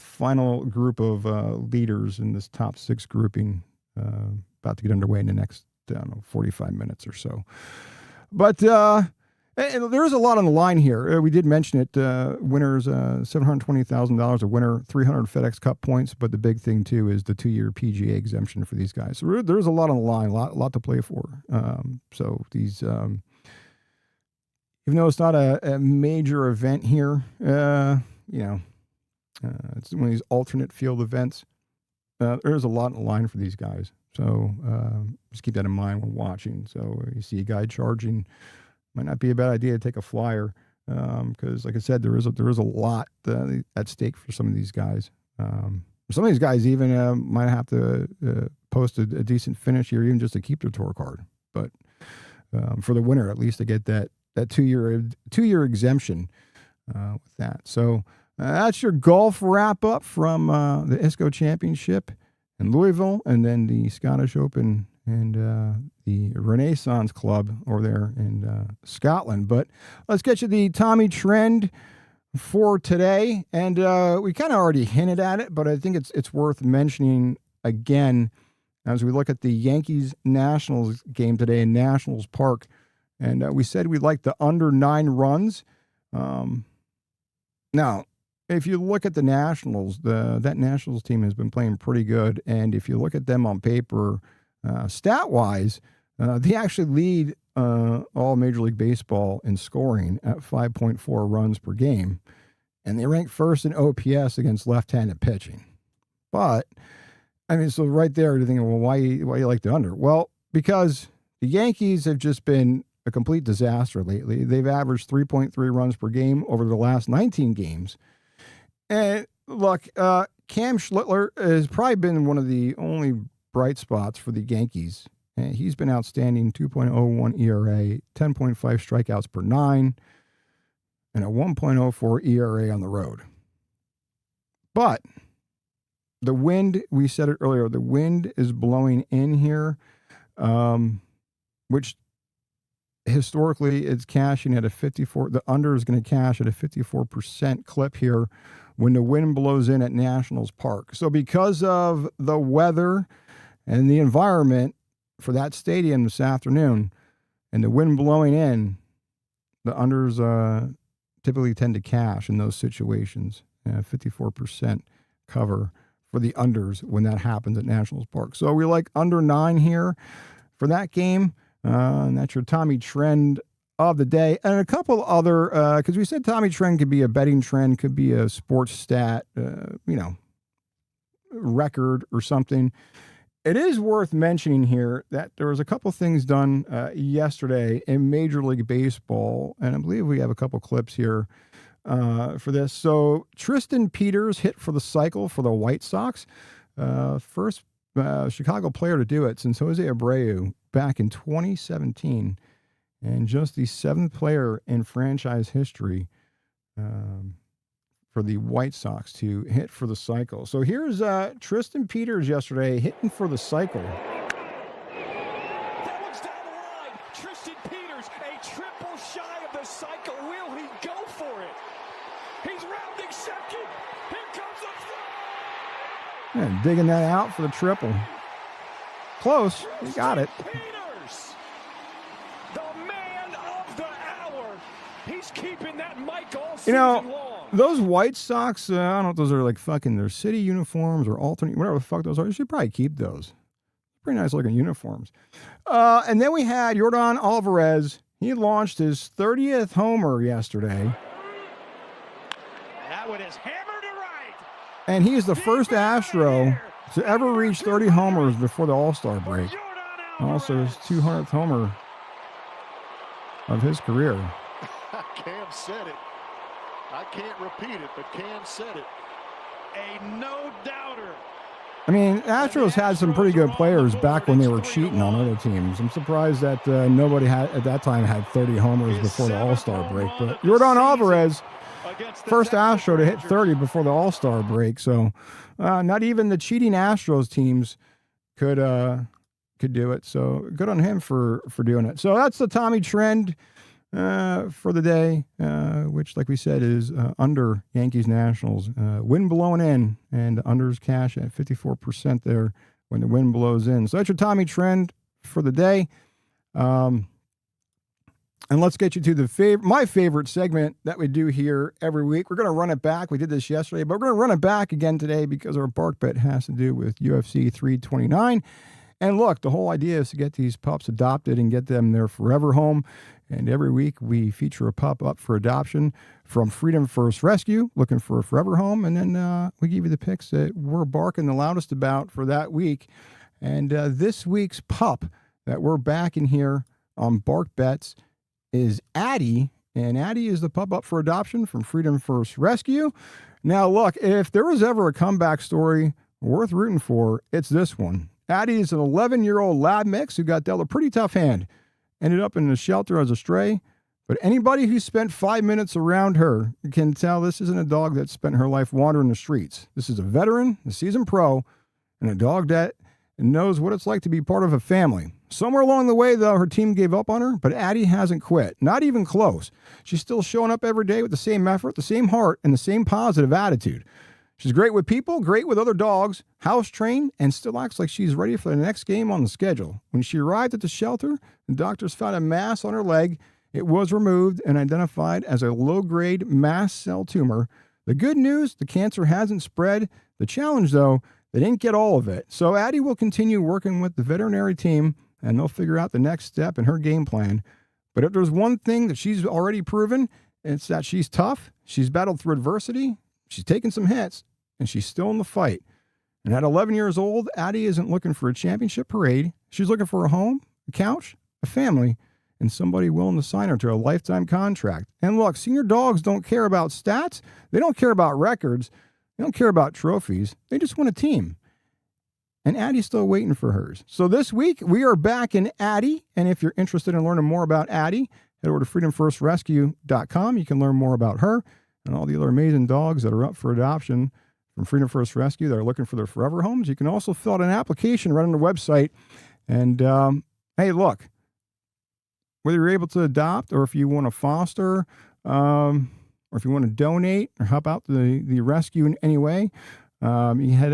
final group of leaders in this top 6 grouping about to get underway in the next 45 minutes or so. But and there is a lot on the line here. We did mention it. Winners, $720,000 a winner, 300 FedEx Cup points. But the big thing, too, is the 2-year PGA exemption for these guys. So there's a lot on the line, a lot to play for. So these, even though it's not a major event here, it's one of these alternate field events. There's a lot on the line for these guys. So just keep that in mind when watching. So you see a guy charging, might not be a bad idea to take a flyer because, like I said, there is a lot at stake for some of these guys. Some of these guys even might have to post a decent finish here, even just to keep their tour card. But for the winner, at least to get that 2-year exemption with that. So that's your golf wrap up from the ISCO Championship in Louisville, and then the Scottish Open and the Renaissance Club over there in Scotland. But let's get you the Tommy trend for today. And we kind of already hinted at it, but I think it's worth mentioning again as we look at the Yankees-Nationals game today in Nationals Park. And we said we'd like the under 9 runs. Now, if you look at the Nationals, that Nationals team has been playing pretty good. And if you look at them on paper, stat-wise, they actually lead all Major League Baseball in scoring at 5.4 runs per game. And they rank first in OPS against left-handed pitching. But, I mean, so right there, you're thinking, well, why you like the under? Well, because the Yankees have just been a complete disaster lately. They've averaged 3.3 runs per game over the last 19 games. And look, Cam Schlittler has probably been one of the only bright spots for the Yankees And he's been outstanding, 2.01 ERA, 10.5 strikeouts per 9, and a 1.04 ERA on the road. But the wind, we said it earlier, the wind is blowing in here, which historically it's cashing at a 54. The under is going to cash at a 54% clip here when the wind blows in at Nationals Park. So because of the weather and the environment for that stadium this afternoon and the wind blowing in, the unders typically tend to cash in those situations. 54% cover for the unders when that happens at Nationals Park. So we like under 9 here for that game. And that's your Tommy trend of the day. And a couple other, because we said Tommy trend could be a betting trend, could be a sports stat, record or something. It is worth mentioning here that there was a couple things done yesterday in Major League Baseball, and I believe we have a couple clips here for this. So Tristan Peters hit for the cycle for the White Sox. First Chicago player to do it since Jose Abreu back in 2017, and just the 7th player in franchise history for the White Sox to hit for the cycle. So here's Tristan Peters yesterday hitting for the cycle. That one's down the line. Tristan Peters, a triple shy of the cycle. Will he go for it? He's rounding second. Here comes the throw. Yeah, digging that out for the triple. Close. He got it. Peters, the man of the hour. He's keeping that mic all season long. Those White Sox, I don't know if those are like fucking their city uniforms or alternate, whatever the fuck those are. You should probably keep those. Pretty nice looking uniforms. And then we had Yordan Alvarez. He launched his 30th homer yesterday. That one is hammered to right. And he is the first Astro to ever reach 30 homers before the All-Star break. Also his 200th homer of his career. Cam said it. I can't repeat it, but Cam said it. A no-doubter. I mean, Astros had some pretty good players back when they were cheating on other teams. I'm surprised that nobody had at that time had 30 homers before the All-Star break. But Yordan Alvarez, first Astro to hit 30 before the All-Star break. So not even the cheating Astros teams could do it. So good on him for doing it. So that's the Tommy trend for the day, which, like we said, is under Yankees Nationals. Wind blowing in, and unders cash at 54% there when the wind blows in. So that's your Tommy trend for the day. And let's get you to my favorite segment that we do here every week. We're going to run it back. We did this yesterday, but we're going to run it back again today because our bark bet has to do with UFC 329. And look, the whole idea is to get these pups adopted and get them their forever home. And every week we feature a pup up for adoption from Freedom First Rescue, looking for a forever home. And then we give you the picks that we're barking the loudest about for that week. And this week's pup that we're backing here on Bark Bets is Addie. And Addie is the pup up for adoption from Freedom First Rescue. Now, look, if there was ever a comeback story worth rooting for, it's this one. Addie is an 11-year-old lab mix who got dealt a pretty tough hand. Ended up in the shelter as a stray, but anybody who spent 5 minutes around her can tell this isn't a dog that spent her life wandering the streets. This is a veteran, a seasoned pro, and a dog that knows what it's like to be part of a family. Somewhere along the way, though, her team gave up on her, but Addie hasn't quit. Not even close. She's still showing up every day with the same effort, the same heart, and the same positive attitude. She's great with people, great with other dogs, house-trained, and still acts like she's ready for the next game on the schedule. When she arrived at the shelter, the doctors found a mass on her leg. It was removed and identified as a low-grade mast cell tumor. The good news, the cancer hasn't spread. The challenge, though, they didn't get all of it. So Addie will continue working with the veterinary team, and they'll figure out the next step in her game plan. But if there's one thing that she's already proven, it's that she's tough, she's battled through adversity, she's taken some hits, and she's still in the fight. And at 11 years old, Addie isn't looking for a championship parade. She's looking for a home, a couch, a family, and somebody willing to sign her to a lifetime contract. And look, senior dogs don't care about stats. They don't care about records. They don't care about trophies. They just want a team. and Addie's still waiting for hers. So this week, we are back in Addie, and if you're interested in learning more about Addie, head over to freedomfirstrescue.com. You can learn more about her and all the other amazing dogs that are up for adoption from Freedom First Rescue that are looking for their forever homes. You can also fill out an application right on the website. And hey, look, whether you're able to adopt or if you want to foster or if you want to donate or help out the rescue in any way, you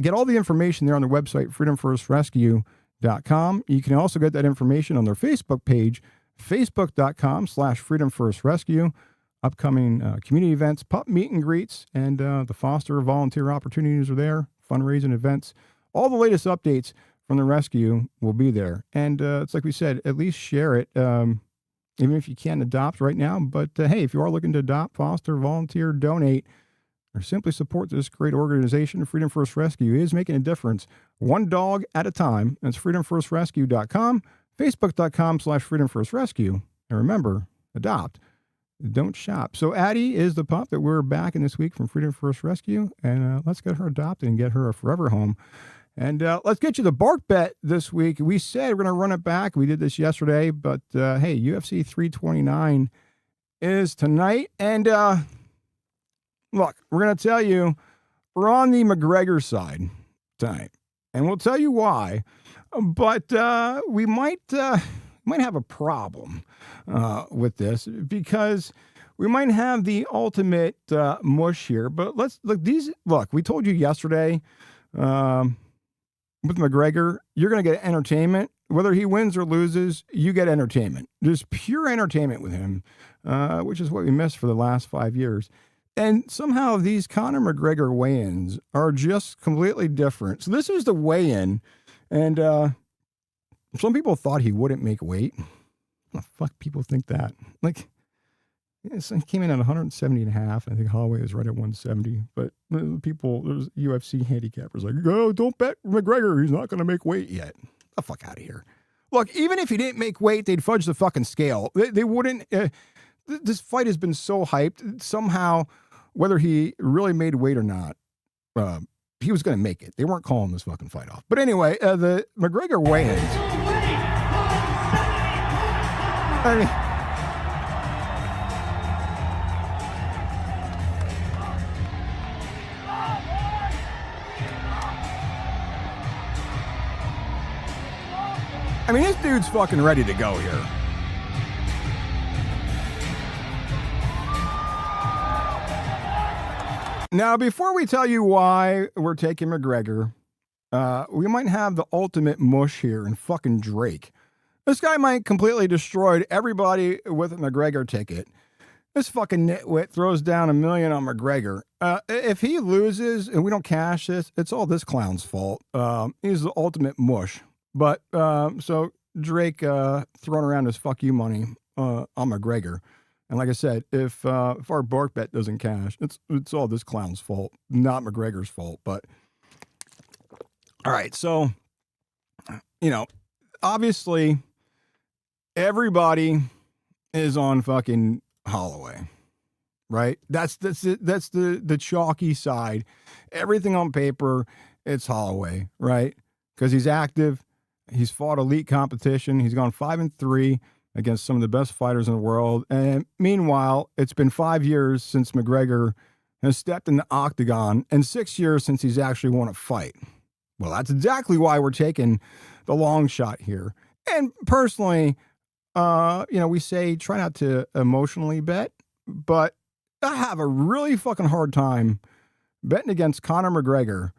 get all the information there on the website, freedomfirstrescue.com. You can also get that information on their Facebook page, facebook.com/freedomfirstrescue. Upcoming community events, pup meet and greets, and the foster volunteer opportunities are there, fundraising events. All the latest updates from the rescue will be there. And it's like we said, at least share it, even if you can't adopt right now. But hey, if you are looking to adopt, foster, volunteer, donate, or simply support this great organization, Freedom First Rescue is making a difference one dog at a time. That's freedomfirstrescue.com, facebook.com/freedomfirstrescue. And remember, adopt. Don't shop. So Addie is the pup that we're backing this week from Freedom First Rescue, and let's get her adopted and get her a forever home. And let's get you the bark bet this week. We said we're going to run it back. We did this yesterday, but hey, UFC 329 is tonight. And look, we're going to tell you we're on the McGregor side tonight, and we'll tell you why. But we might have a problem with this because we might have the ultimate mush here. But let's look. We told you yesterday with McGregor, you're going to get entertainment. Whether he wins or loses, you get entertainment. There's pure entertainment with him, which is what we missed for the last 5 years. And somehow these Conor McGregor weigh-ins are just completely different. So this is the weigh-in, and some people thought he wouldn't make weight. How the fuck people think that? Like, he came in at 170.5. I think Holloway was right at 170. But there's UFC handicappers like, oh, don't bet McGregor. He's not going to make weight yet. Get the fuck out of here. Look, even if he didn't make weight, they'd fudge the fucking scale. They wouldn't. This fight has been so hyped. Somehow, whether he really made weight or not, he was going to make it. They weren't calling this fucking fight off. But anyway, the McGregor weigh-ins. I mean, this dude's fucking ready to go here. Now, before we tell you why we're taking McGregor, we might have the ultimate mush here in fucking Drake. This guy might completely destroyed everybody with a McGregor ticket. This fucking nitwit throws down $1 million on McGregor. If he loses and we don't cash this, it's all this clown's fault. He's the ultimate mush. But so Drake throwing around his fuck you money on McGregor. And like I said, if our bark bet doesn't cash, it's all this clown's fault, not McGregor's fault. But all right, so obviously everybody is on fucking Holloway, right? That's the chalky side. Everything on paper, it's Holloway, right? Because he's active. He's fought elite competition. He's gone 5-3 against some of the best fighters in the world. And meanwhile, it's been 5 years since McGregor has stepped in the octagon and 6 years since he's actually won a fight. Well, that's exactly why we're taking the long shot here. And personally, we say try not to emotionally bet, but I have a really fucking hard time betting against Conor McGregor,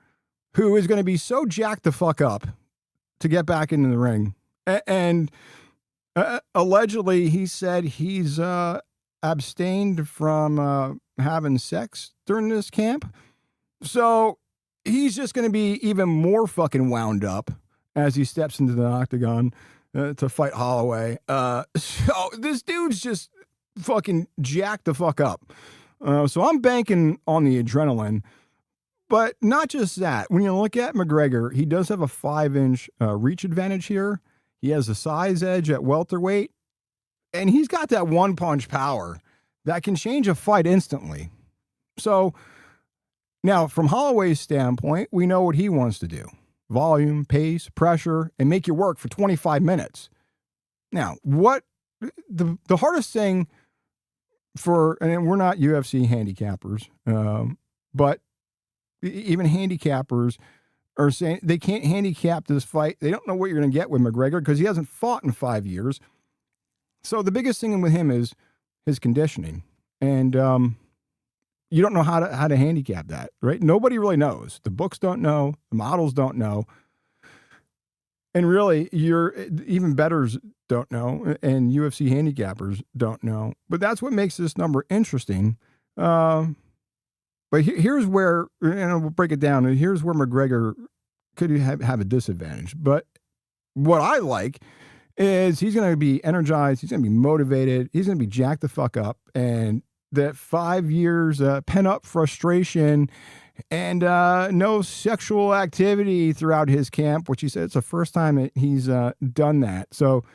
who is going to be so jacked the fuck up to get back into the ring. And allegedly, he said he's abstained from having sex during this camp. So he's just going to be even more fucking wound up as he steps into the octagon to fight Holloway. So this dude's just fucking jacked the fuck up. So I'm banking on the adrenaline. But not just that. When you look at McGregor, he does have a 5-inch reach advantage here. He has a size edge at welterweight. And he's got that one-punch power that can change a fight instantly. So now, from Holloway's standpoint, we know what he wants to do. volume, pace, pressure, and make you work for 25 minutes. Now, what the hardest thing for, and we're not UFC handicappers, but even handicappers are saying they can't handicap this fight. They don't know what you're going to get with McGregor because he hasn't fought in 5 years. So the biggest thing with him is his conditioning. And you don't know how to handicap that, right? Nobody really knows. The books don't know. The models don't know. And really, even bettors don't know, and UFC handicappers don't know. But that's what makes this number interesting. But here's where, and we'll break it down, and here's where McGregor could have a disadvantage. But what I like is he's going to be energized, he's going to be motivated, he's going to be jacked the fuck up, and that 5 years pent-up frustration and no sexual activity throughout his camp, which he said it's the first time he's done that. So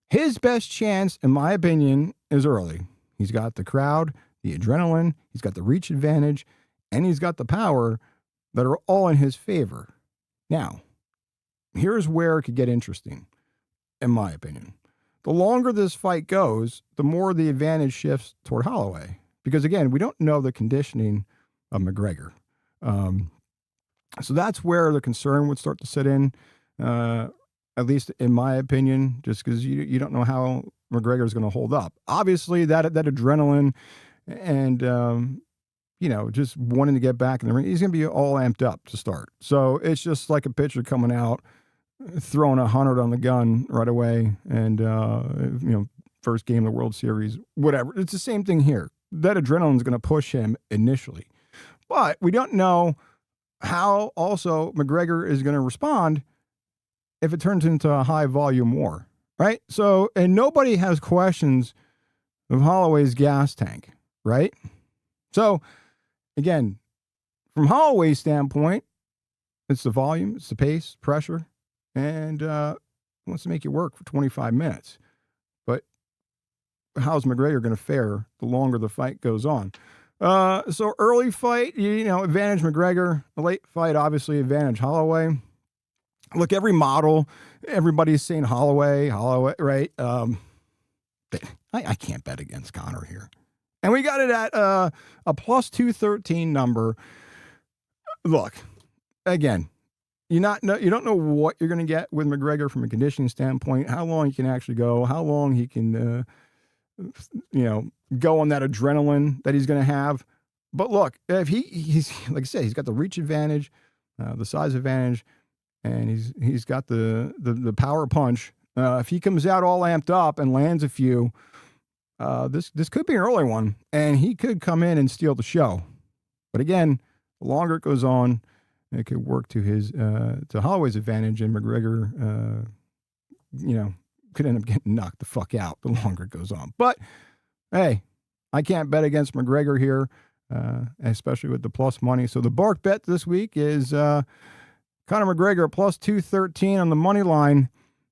his best chance, in my opinion, is early. He's got the crowd, the adrenaline, he's got the reach advantage, and he's got the power that are all in his favor. Now, here's where it could get interesting, in my opinion. The longer this fight goes, the more the advantage shifts toward Holloway. Because, again, we don't know the conditioning of McGregor. So that's where the concern would start to set in, at least in my opinion, just because you don't know how McGregor is going to hold up. Obviously, that adrenaline and, just wanting to get back in the ring, he's going to be all amped up to start. So it's just like a pitcher coming out, throwing 100 on the gun right away, and first game of the World Series, whatever. It's the same thing here. That adrenaline is going to push him initially, but we don't know how also McGregor is going to respond if it turns into a high volume war, right? So, and nobody has questions of Holloway's gas tank, right? So, again, from Holloway's standpoint, it's the volume, it's the pace, pressure, and wants to make you work for 25 minutes. But how's McGregor going to fare the longer the fight goes on? So early fight, advantage McGregor. A late fight, obviously, advantage Holloway. Look, every model, everybody's saying Holloway, right? I can't bet against Conor here. And we got it at a plus 213 number. Look, again, you don't know what you're going to get with McGregor from a conditioning standpoint, how long he can actually go, how long he can, go on that adrenaline that he's going to have. But look, if he's like I said, he's got the reach advantage, the size advantage, and he's got the power punch. If he comes out all amped up and lands a few, this could be an early one, and he could come in and steal the show. But again, the longer it goes on, it could work to his to Holloway's advantage, and McGregor, could end up getting knocked the fuck out the longer it goes on. But hey, I can't bet against McGregor here, especially with the plus money. So the Bark bet this week is Conor McGregor plus 213 on the money line,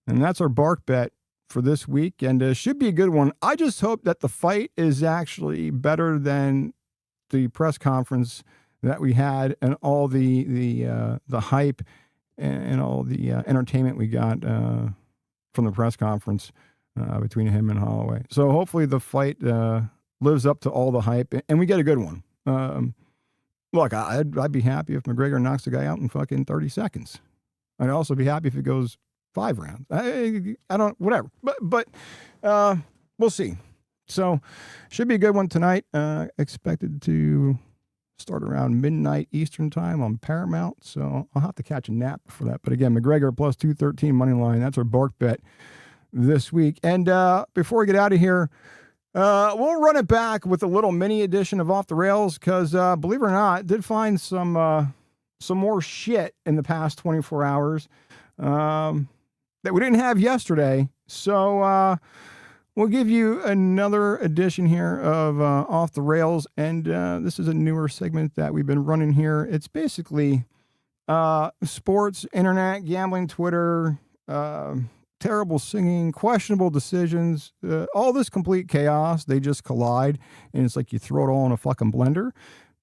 and that's our Bark bet for this week, and should be a good one. I just hope that the fight is actually better than the press conference that we had, and all the hype and all the entertainment we got from the press conference between him and Holloway. So hopefully the fight lives up to all the hype, and we get a good one. Look, I'd be happy if McGregor knocks the guy out in fucking 30 seconds. I'd also be happy if it goes 5 rounds. I don't, whatever. But we'll see. So should be a good one tonight. Expected to start around midnight Eastern time on Paramount. So I'll have to catch a nap before that. But again, McGregor plus 213 money line. That's our Bark bet this week. And before we get out of here, we'll run it back with a little mini edition of Off the Rails, because believe it or not, did find some more shit in the past 24 hours that we didn't have yesterday. So we'll give you another edition here of Off the Rails, and this is a newer segment that we've been running here. It's basically sports, internet, gambling, Twitter, terrible singing, questionable decisions, all this complete chaos. They just collide, and it's like you throw it all in a fucking blender,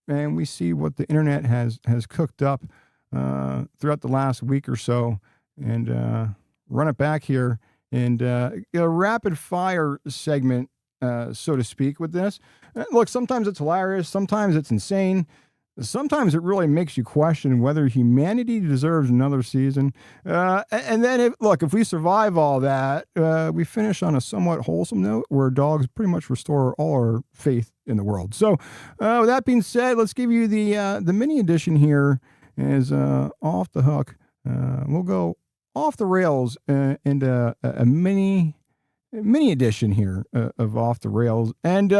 and we see what the internet has cooked up throughout the last week or so and run it back here and a rapid fire segment, so to speak, with this. Look, sometimes it's hilarious. Sometimes it's insane. Sometimes it really makes you question whether humanity deserves another season. And then, if we survive all that, we finish on a somewhat wholesome note where dogs pretty much restore all our faith in the world. So, with that being said, let's give you the mini edition here is off the hook. We'll go off the rails into a mini edition here of Off the Rails. And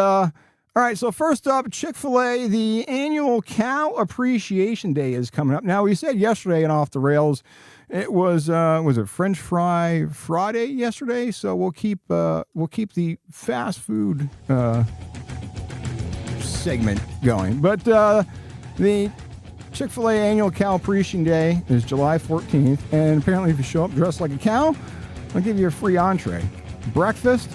all right, so first up, Chick-fil-A, the annual Cow Appreciation Day is coming up. Now, we said yesterday in Off the Rails, it was it French Fry Friday yesterday? So we'll keep the fast food segment going. But the Chick-fil-A annual Cow Appreciation Day is July 14th, and apparently if you show up dressed like a cow, I'll give you a free entree. Breakfast,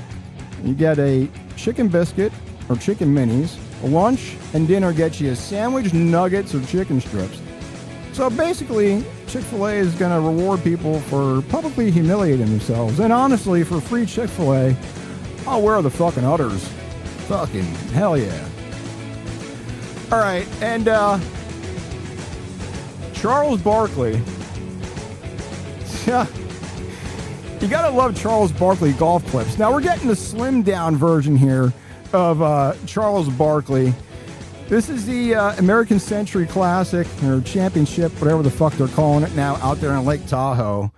you get a chicken biscuit, or chicken minis. Lunch and dinner get you a sandwich, nuggets, or chicken strips. So basically, Chick-fil-A is going to reward people for publicly humiliating themselves. And honestly, for free Chick-fil-A, I'll wear the fucking udders. Fucking hell yeah. All right, and Charles Barkley. Yeah. You gotta love Charles Barkley golf clips. Now we're getting the slimmed down version here of Charles Barkley. This is the American Century Classic or Championship, whatever the fuck they're calling it now, out there in Lake Tahoe.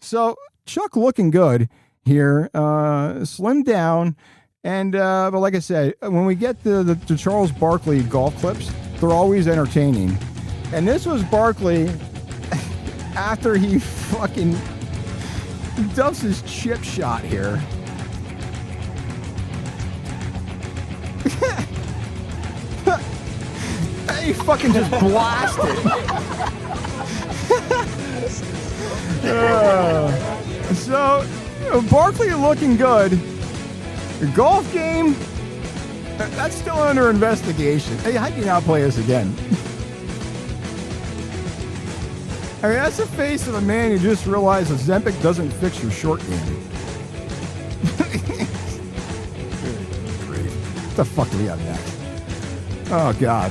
So Chuck looking good here, slimmed down, and but like I said, when we get the Charles Barkley golf clips, they're always entertaining. And this was Barkley after he fucking dumps his chip shot here. He fucking just blasted. So, Barkley looking good. The golf game, that's still under investigation. Hey, how can you not play this again? I mean, that's the face of a man who just realized Ozempic doesn't fix your short game. What the fuck do we have next? Oh, God.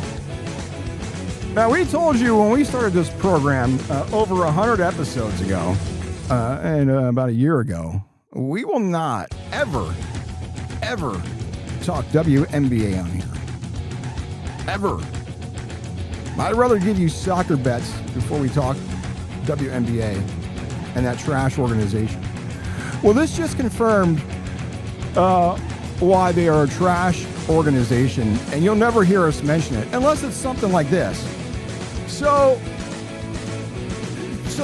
Now, we told you when we started this program over 100 episodes ago, and about a year ago, we will not ever talk WNBA on here. Ever. I'd rather give you soccer bets before we talk WNBA and that trash organization. Well, this just confirmed why they are a trash organization, and you'll never hear us mention it unless it's something like this. So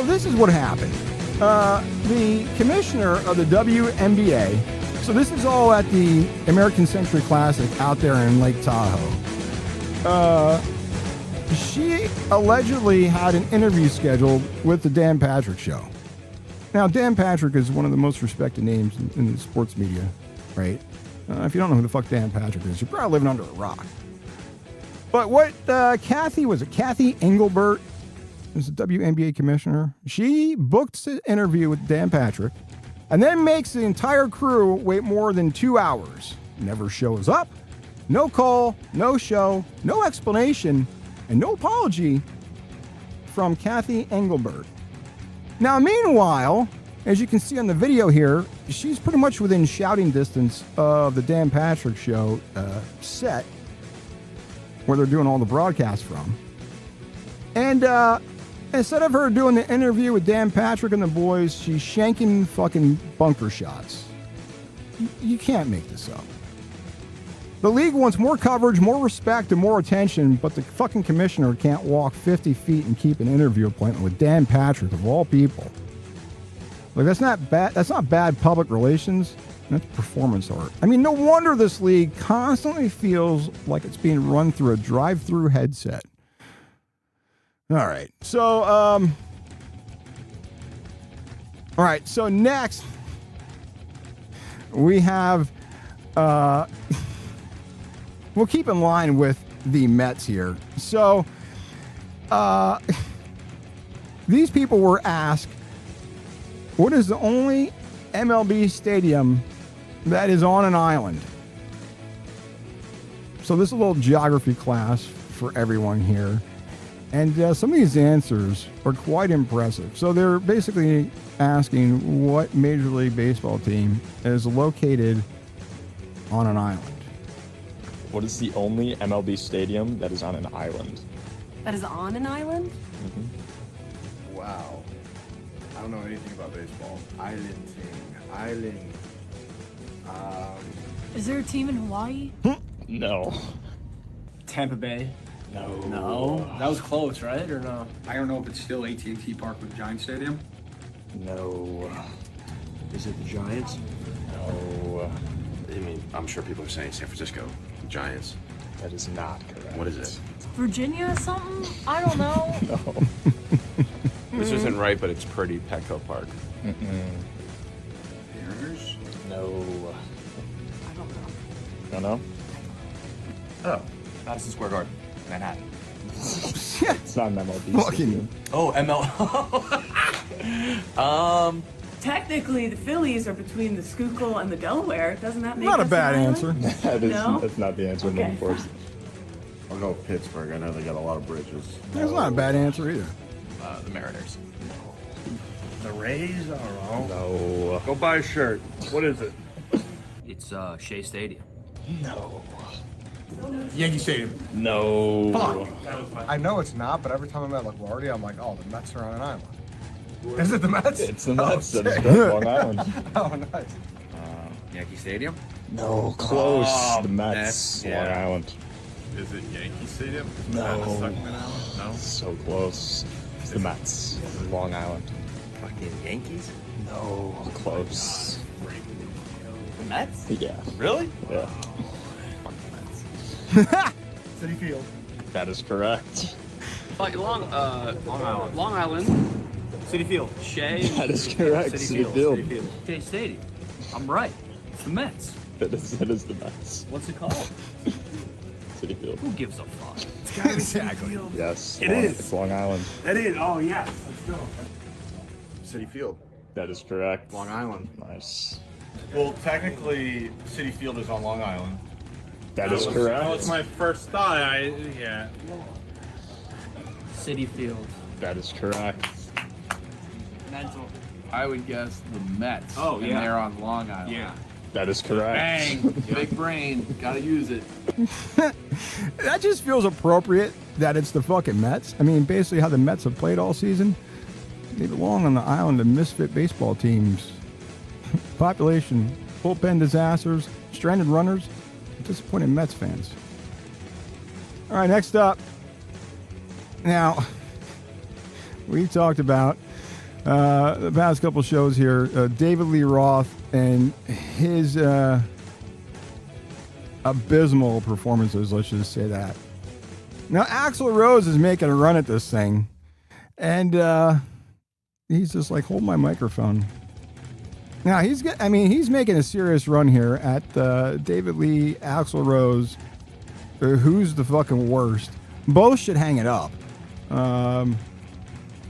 this is what happened. The commissioner of the WNBA, so this is all at the American Century Classic out there in Lake Tahoe. She allegedly had an interview scheduled with the Dan Patrick Show. Now, Dan Patrick is one of the most respected names in the sports media, right? If you don't know who the fuck Dan Patrick is, you're probably living under a rock. But what Kathy Engelbert is the WNBA commissioner. She booked an interview with Dan Patrick and then makes the entire crew wait more than 2 hours. Never shows up, no call, no show, no explanation, and no apology from Kathy Engelbert. Now, meanwhile, as you can see on the video here, she's pretty much within shouting distance of the Dan Patrick Show set where they're doing all the broadcasts from. And instead of her doing the interview with Dan Patrick and the boys, she's shanking fucking bunker shots. You can't make this up. The league wants more coverage, more respect, and more attention, but the fucking commissioner can't walk 50 feet and keep an interview appointment with Dan Patrick, of all people. Like, that's not bad. That's not bad public relations. That's performance art. I mean, no wonder this league constantly feels like it's being run through a drive-through headset. All right. So, all right. So next, we have, we'll keep in line with the Mets here. So These people were asked, what is the only MLB stadium that is on an island? So this is a little geography class for everyone here. And some of these answers are quite impressive. So they're basically asking what Major League Baseball team is located on an island. What is the only MLB stadium that is on an island? That is on an island? Mm-hmm. Wow. I don't know anything about baseball. Island team. Island. Is there a team in Hawaii? No. Tampa Bay. No. That was close, right? Or no? I don't know if it's still AT&T Park with Giants Stadium. No. Is it the Giants? No. I mean, I'm sure people are saying San Francisco. Giants. That is not correct. What is it? Virginia or something? I don't know. No. This isn't right, but it's pretty Petco Park. Mariners? No. I don't know. No, no? Oh, Madison Square Garden, Manhattan. It's not an MLB Fucking. stadium. Oh, Technically, the Phillies are between the Schuylkill and the Delaware. Doesn't that make Not a us bad an answer. island? That's not the answer I'm looking for. I'll go with Pittsburgh. I know they got a lot of bridges. That's not a bad answer either. the Mariners. The Rays are wrong. No. Go buy a shirt. What is it? It's Shea Stadium. No. Yankee Stadium. No. Fuck. I know it's not, but every time I'm at LaGuardia, I'm like, oh, the Mets are on an island. Is it the Mets? It's the Mets. Oh, That is correct. Long Island. Oh, nice. Yankee Stadium? No, close. Oh, the Mets. yeah. Long Island. Is it Yankee Stadium? No. No. So close. It's the Mets. Long Island. Fucking Yankees? No, close. The Mets? Yeah. Really? Yeah. City Field. That is correct. Like Long Island. Long Island. City Field. Shea. That is correct. City Field. Shea Stadium. I'm right. It's the Mets. That is the Mets. What's it called? City Field. Who gives a fuck? Exactly. Yes. It is. It's Long Island. It is. Oh, yes. Let's go. City Field. That is correct. Long Island. Nice. Well, technically, City Field is on Long Island. That is correct. That was my first thought. Yeah. City Field. That is correct. Mental. I would guess the Mets. Oh, yeah. And they're on Long Island. Yeah. That is correct. Bang! Big brain. Gotta use it. That just feels appropriate that it's the fucking Mets. I mean, basically how the Mets have played all season. They belong on the island of misfit baseball teams. Population, bullpen disasters, stranded runners, disappointed Mets fans. All right, next up. Now, we talked about the past couple shows here, David Lee Roth and his abysmal performances, let's just say that. Now, Axl Rose is making a run at this thing, and he's just like, hold my microphone. Now, he's making a serious run here at David Lee, Axl Rose. Who's the fucking worst? Both should hang it up.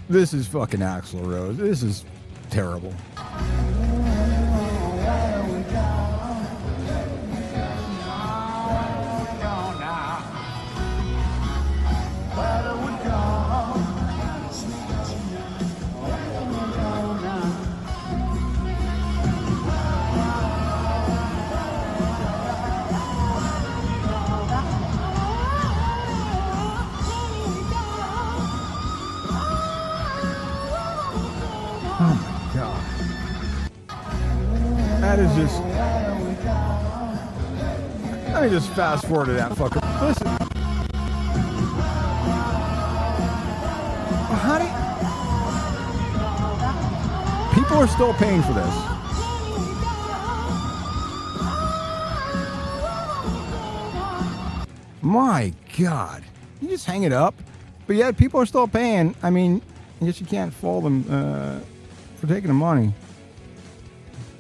This is fucking Axl Rose. This is terrible. Oh my God. That is just. Let me just fast forward to that fucker. Listen. How do people are still paying for this? My God. You just hang it up. But yet people are still paying. I mean, I guess you can't fault them for taking the money.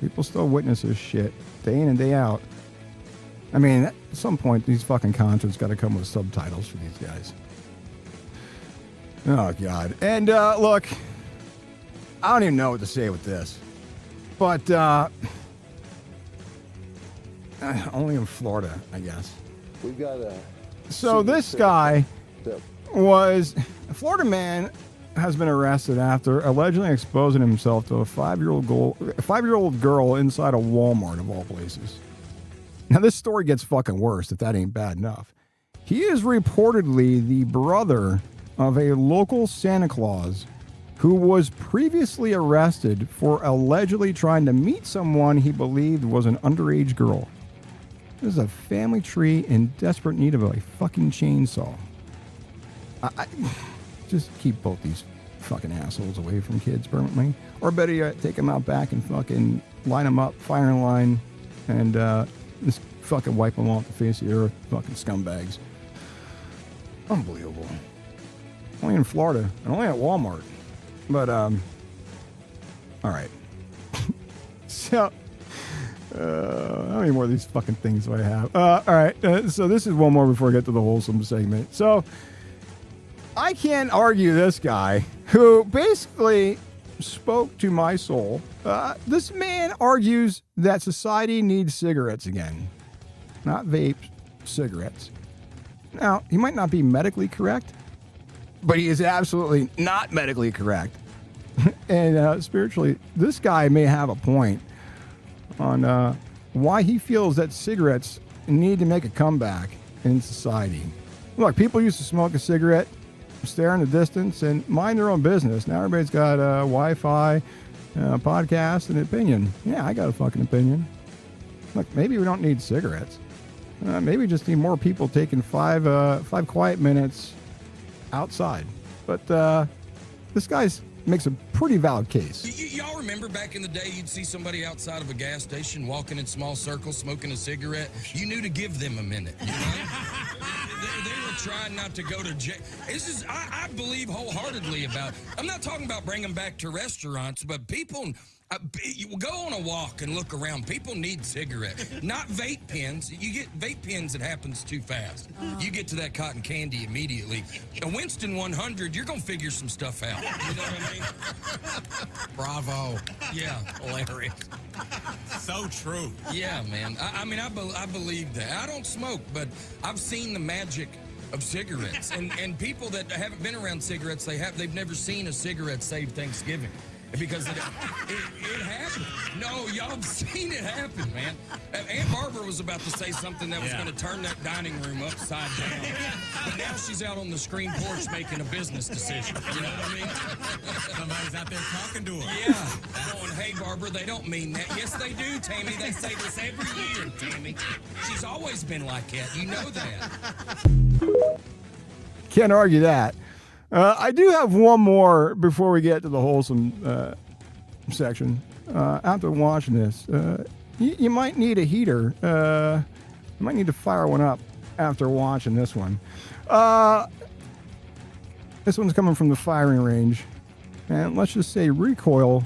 People still witness this shit day in and day out. I mean, at some point, these fucking concerts got to come with subtitles for these guys. Oh, God. And look, I don't even know what to say with this. But only in Florida, I guess. We've got a... So this guy was... A Florida man has been arrested after allegedly exposing himself to a 5-year-old girl inside a Walmart, of all places. Now, this story gets fucking worse if that ain't bad enough. He is reportedly the brother of a local Santa Claus who was previously arrested for allegedly trying to meet someone he believed was an underage girl. This is a family tree in desperate need of a fucking chainsaw. I just keep both these fucking assholes away from kids permanently. Or better yet, take them out back and fucking line them up, firing line, and just fucking wipe them off the face of the earth. Fucking scumbags. Unbelievable. Only in Florida, and only at Walmart. But, all right. So, how many more of these fucking things do I have? All right, so this is one more before I get to the wholesome segment. So, I can't argue this guy who basically spoke to my soul. This man argues that society needs cigarettes again. Not vape, cigarettes. Now, he might not be medically correct, but he is absolutely not medically correct. And spiritually, this guy may have a point on why he feels that cigarettes need to make a comeback in society. Look, people used to smoke a cigarette, stare in the distance, and mind their own business. Now everybody's got Wi-Fi, podcast, and opinion. Yeah, I got a fucking opinion. Look, maybe we don't need cigarettes. Maybe we just need more people taking five quiet minutes outside. But this guy's makes a pretty valid case. Y'all remember back in the day, you'd see somebody outside of a gas station walking in small circles, smoking a cigarette. You knew to give them a minute. You know? they were trying not to go to jail. This is, I believe wholeheartedly about. I'm not talking about bringing back to restaurants, but people. You go on a walk and look around. People need cigarettes, not vape pens. You get vape pens, it happens too fast. You get to that cotton candy immediately. A Winston 100, you're going to figure some stuff out. You know what I mean? Bravo. Yeah. Hilarious. So true. Yeah, man. I mean, I believe that. I don't smoke, but I've seen the magic of cigarettes. And people that haven't been around cigarettes, they've never seen a cigarette save Thanksgiving. Because it happened. No, y'all have seen it happen, man. Aunt Barbara was about to say something that was going to turn that dining room upside down. But now she's out on the screen porch making a business decision. You know what I mean? Somebody's out there talking to her. Yeah. Going, hey, Barbara, they don't mean that. Yes, they do, Tammy. They say this every year, Tammy. She's always been like that. You know that. Can't argue that. I do have one more before we get to the wholesome section. After watching this, you might need a heater. You might need to fire one up after watching this one. This one's coming from the firing range. And let's just say recoil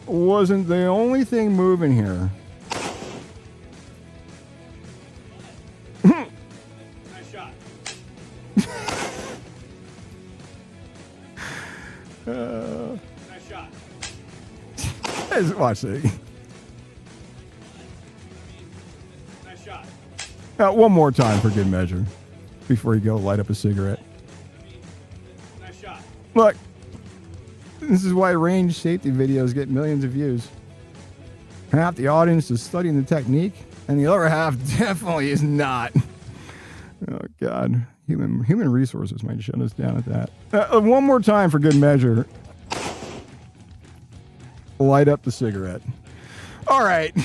wasn't the only thing moving here. Nice shot. Watch it. Nice shot. One more time for good measure before you go light up a cigarette. Nice shot. Look, this is why range safety videos get millions of views. Half the audience is studying the technique, and the other half definitely is not. Oh, God. Human resources might shut us down at that. One more time for good measure. Light up the cigarette. All right.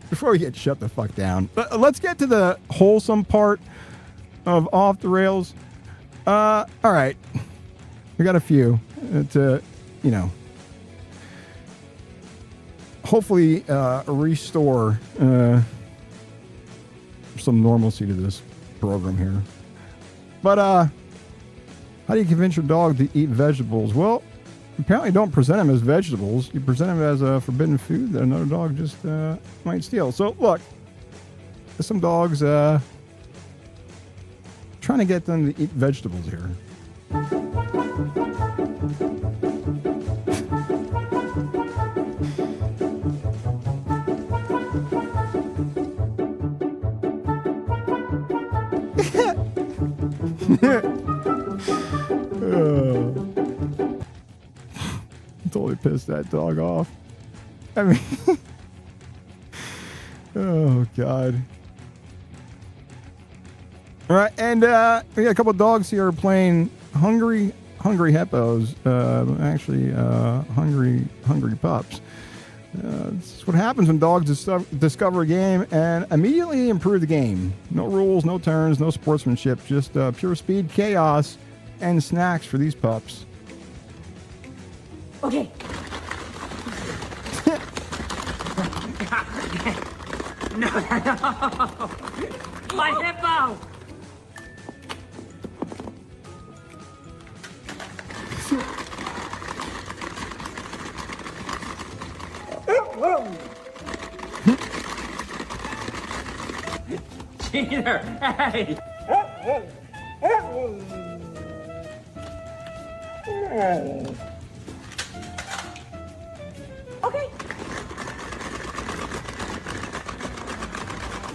Before we get shut the fuck down, let's get to the wholesome part of Off the Rails. All right. We got a few to, hopefully restore some normalcy to this program here. But how do you convince your dog to eat vegetables? Well, apparently don't present them as vegetables. You present them as a forbidden food that another dog just might steal. So look, there's some dogs trying to get them to eat vegetables here. Totally pissed that dog off. I mean, oh God. All right, and we got a couple of dogs here playing hungry hippos. Hungry pups. This is what happens when dogs discover a game and immediately improve the game. No rules, no turns, no sportsmanship, just pure speed, chaos, and snacks for these pups. Okay. No. My hippo. Cheater! Hey! Okay.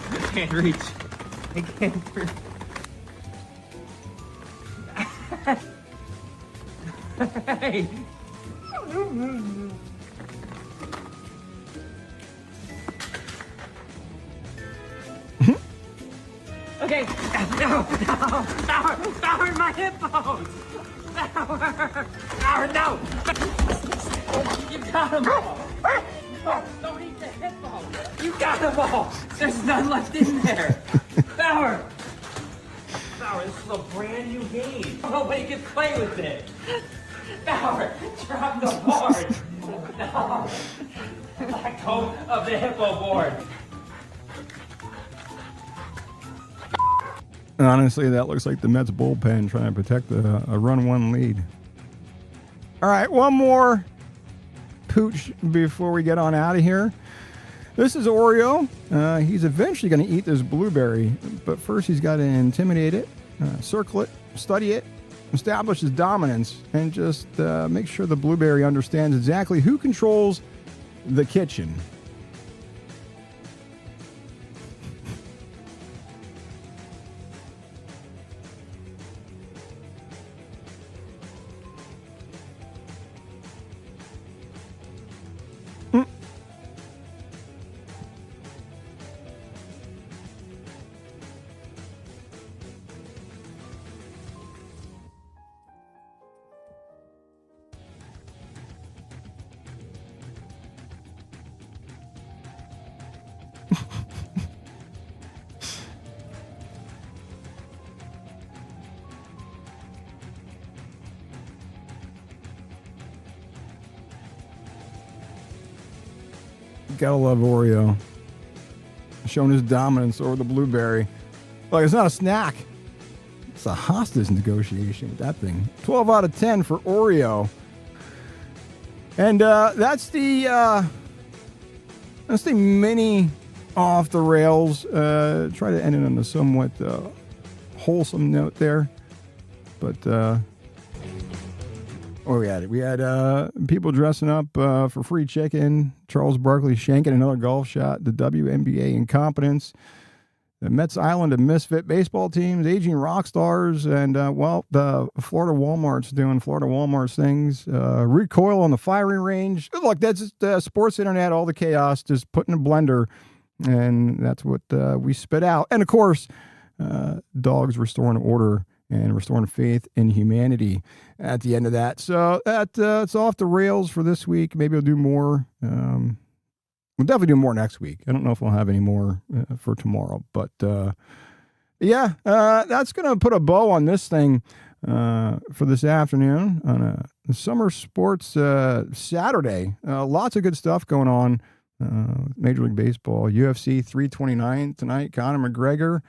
I can't reach. I can't reach. Hey! Okay. No, Bauer, my hippos. Bauer, no. You got them all. Oh, don't eat the hippo. You got them all. There's none left in there. Bauer, this is a brand new game. Nobody can play with it. Bauer, drop the board. No. Let go of the hippo board. Honestly, that looks like the Mets bullpen trying to protect a run-1 lead. All right, one more pooch before we get on out of here. This is Oreo. He's eventually going to eat this blueberry, but first he's got to intimidate it, circle it, study it, establish his dominance, and just make sure the blueberry understands exactly who controls the kitchen. Gotta love Oreo. Showing his dominance over the blueberry. Like, it's not a snack. It's a hostage negotiation with that thing. 12 out of 10 for Oreo. And that's the mini off the rails. Try to end it on a somewhat wholesome note there. But we had it. We had people dressing up for free chicken. Charles Barkley shanking another golf shot. The WNBA incompetence. The Mets Island of misfit baseball teams, aging rock stars, and the Florida Walmart's doing Florida Walmart's things. Recoil on the firing range. Look, that's just sports internet. All the chaos just put in a blender, and that's what we spit out. And of course, dogs restoring order and restoring faith in humanity at the end of that. So it's off the rails for this week. Maybe we'll do more. We'll definitely do more next week. I don't know if we'll have any more for tomorrow. But, that's going to put a bow on this thing for this afternoon on a summer sports Saturday. Lots of good stuff going on. Major League Baseball, UFC 329 tonight. Conor McGregor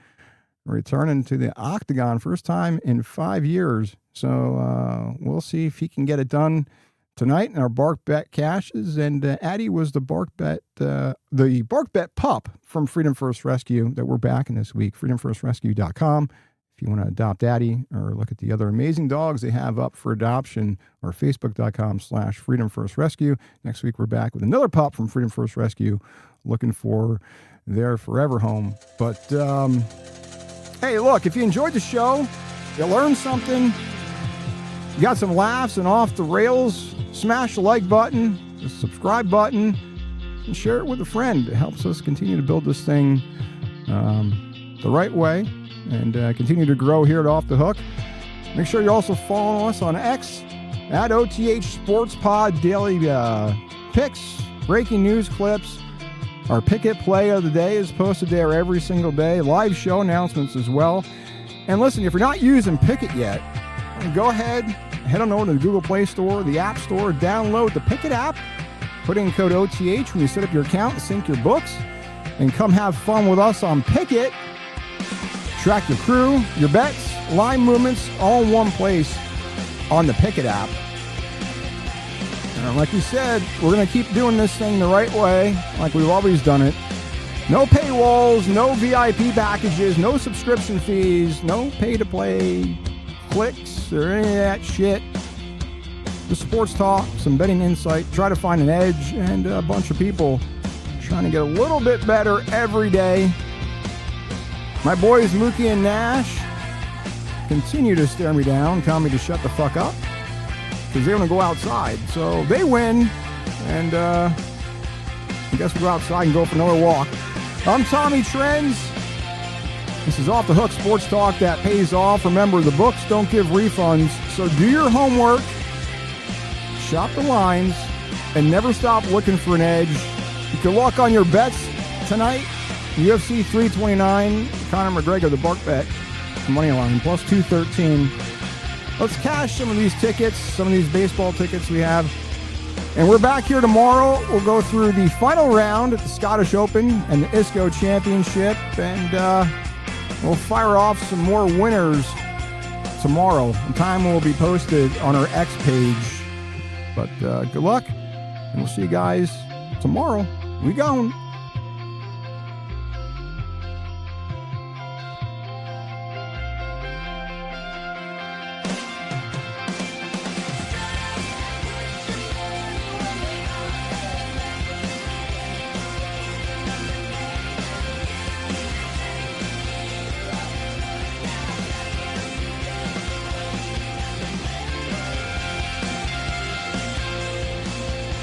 returning to the octagon, first time in 5 years. So we'll see if he can get it done tonight in our Bark Bet cashes. And Addie was the Bark Bet pup from Freedom First Rescue that we're backing this week. FreedomFirstRescue.com. If you want to adopt Daddy or look at the other amazing dogs they have up for adoption, or facebook.com/Freedom First Rescue. Next week, we're back with another pup from Freedom First Rescue looking for their forever home. But, hey, look, if you enjoyed the show, you learned something, you got some laughs and off the rails, smash the like button, the subscribe button, and share it with a friend. It helps us continue to build this thing the right way and continue to grow here at Off the Hook. Make sure you also follow us on X at OTH Sports Pod. Daily picks, breaking news clips. Our Pikkit play of the day is posted there every single day. Live show announcements as well. And listen, if you're not using Pikkit yet, go ahead, head on over to the Google Play Store, the App Store, download the Pikkit app, put in code OTH when you set up your account and sync your books, and come have fun with us on Pikkit. Track your crew, your bets, line movements, all in one place on the Pikkit app. And like we said, we're going to keep doing this thing the right way, like we've always done it. No paywalls, no VIP packages, no subscription fees, no pay-to-play clicks or any of that shit. Just sports talk, some betting insight, try to find an edge, and a bunch of people trying to get a little bit better every day. My boys Mookie and Nash continue to stare me down, tell me to shut the fuck up, because they want to go outside. So they win, and I guess we'll go outside and go for another walk. I'm Tommy Trends. This is Off the Hook Sports Talk that pays off. Remember, the books don't give refunds, so do your homework, shop the lines, and never stop looking for an edge. Good luck on your bets tonight. UFC 329, Conor McGregor, the Bark bet, money line, plus 213. Let's cash some of these tickets, some of these baseball tickets we have. And we're back here tomorrow. We'll go through the final round at the Scottish Open and the ISCO Championship, and we'll fire off some more winners tomorrow. The time will be posted on our X page. But good luck, and we'll see you guys tomorrow. We gone.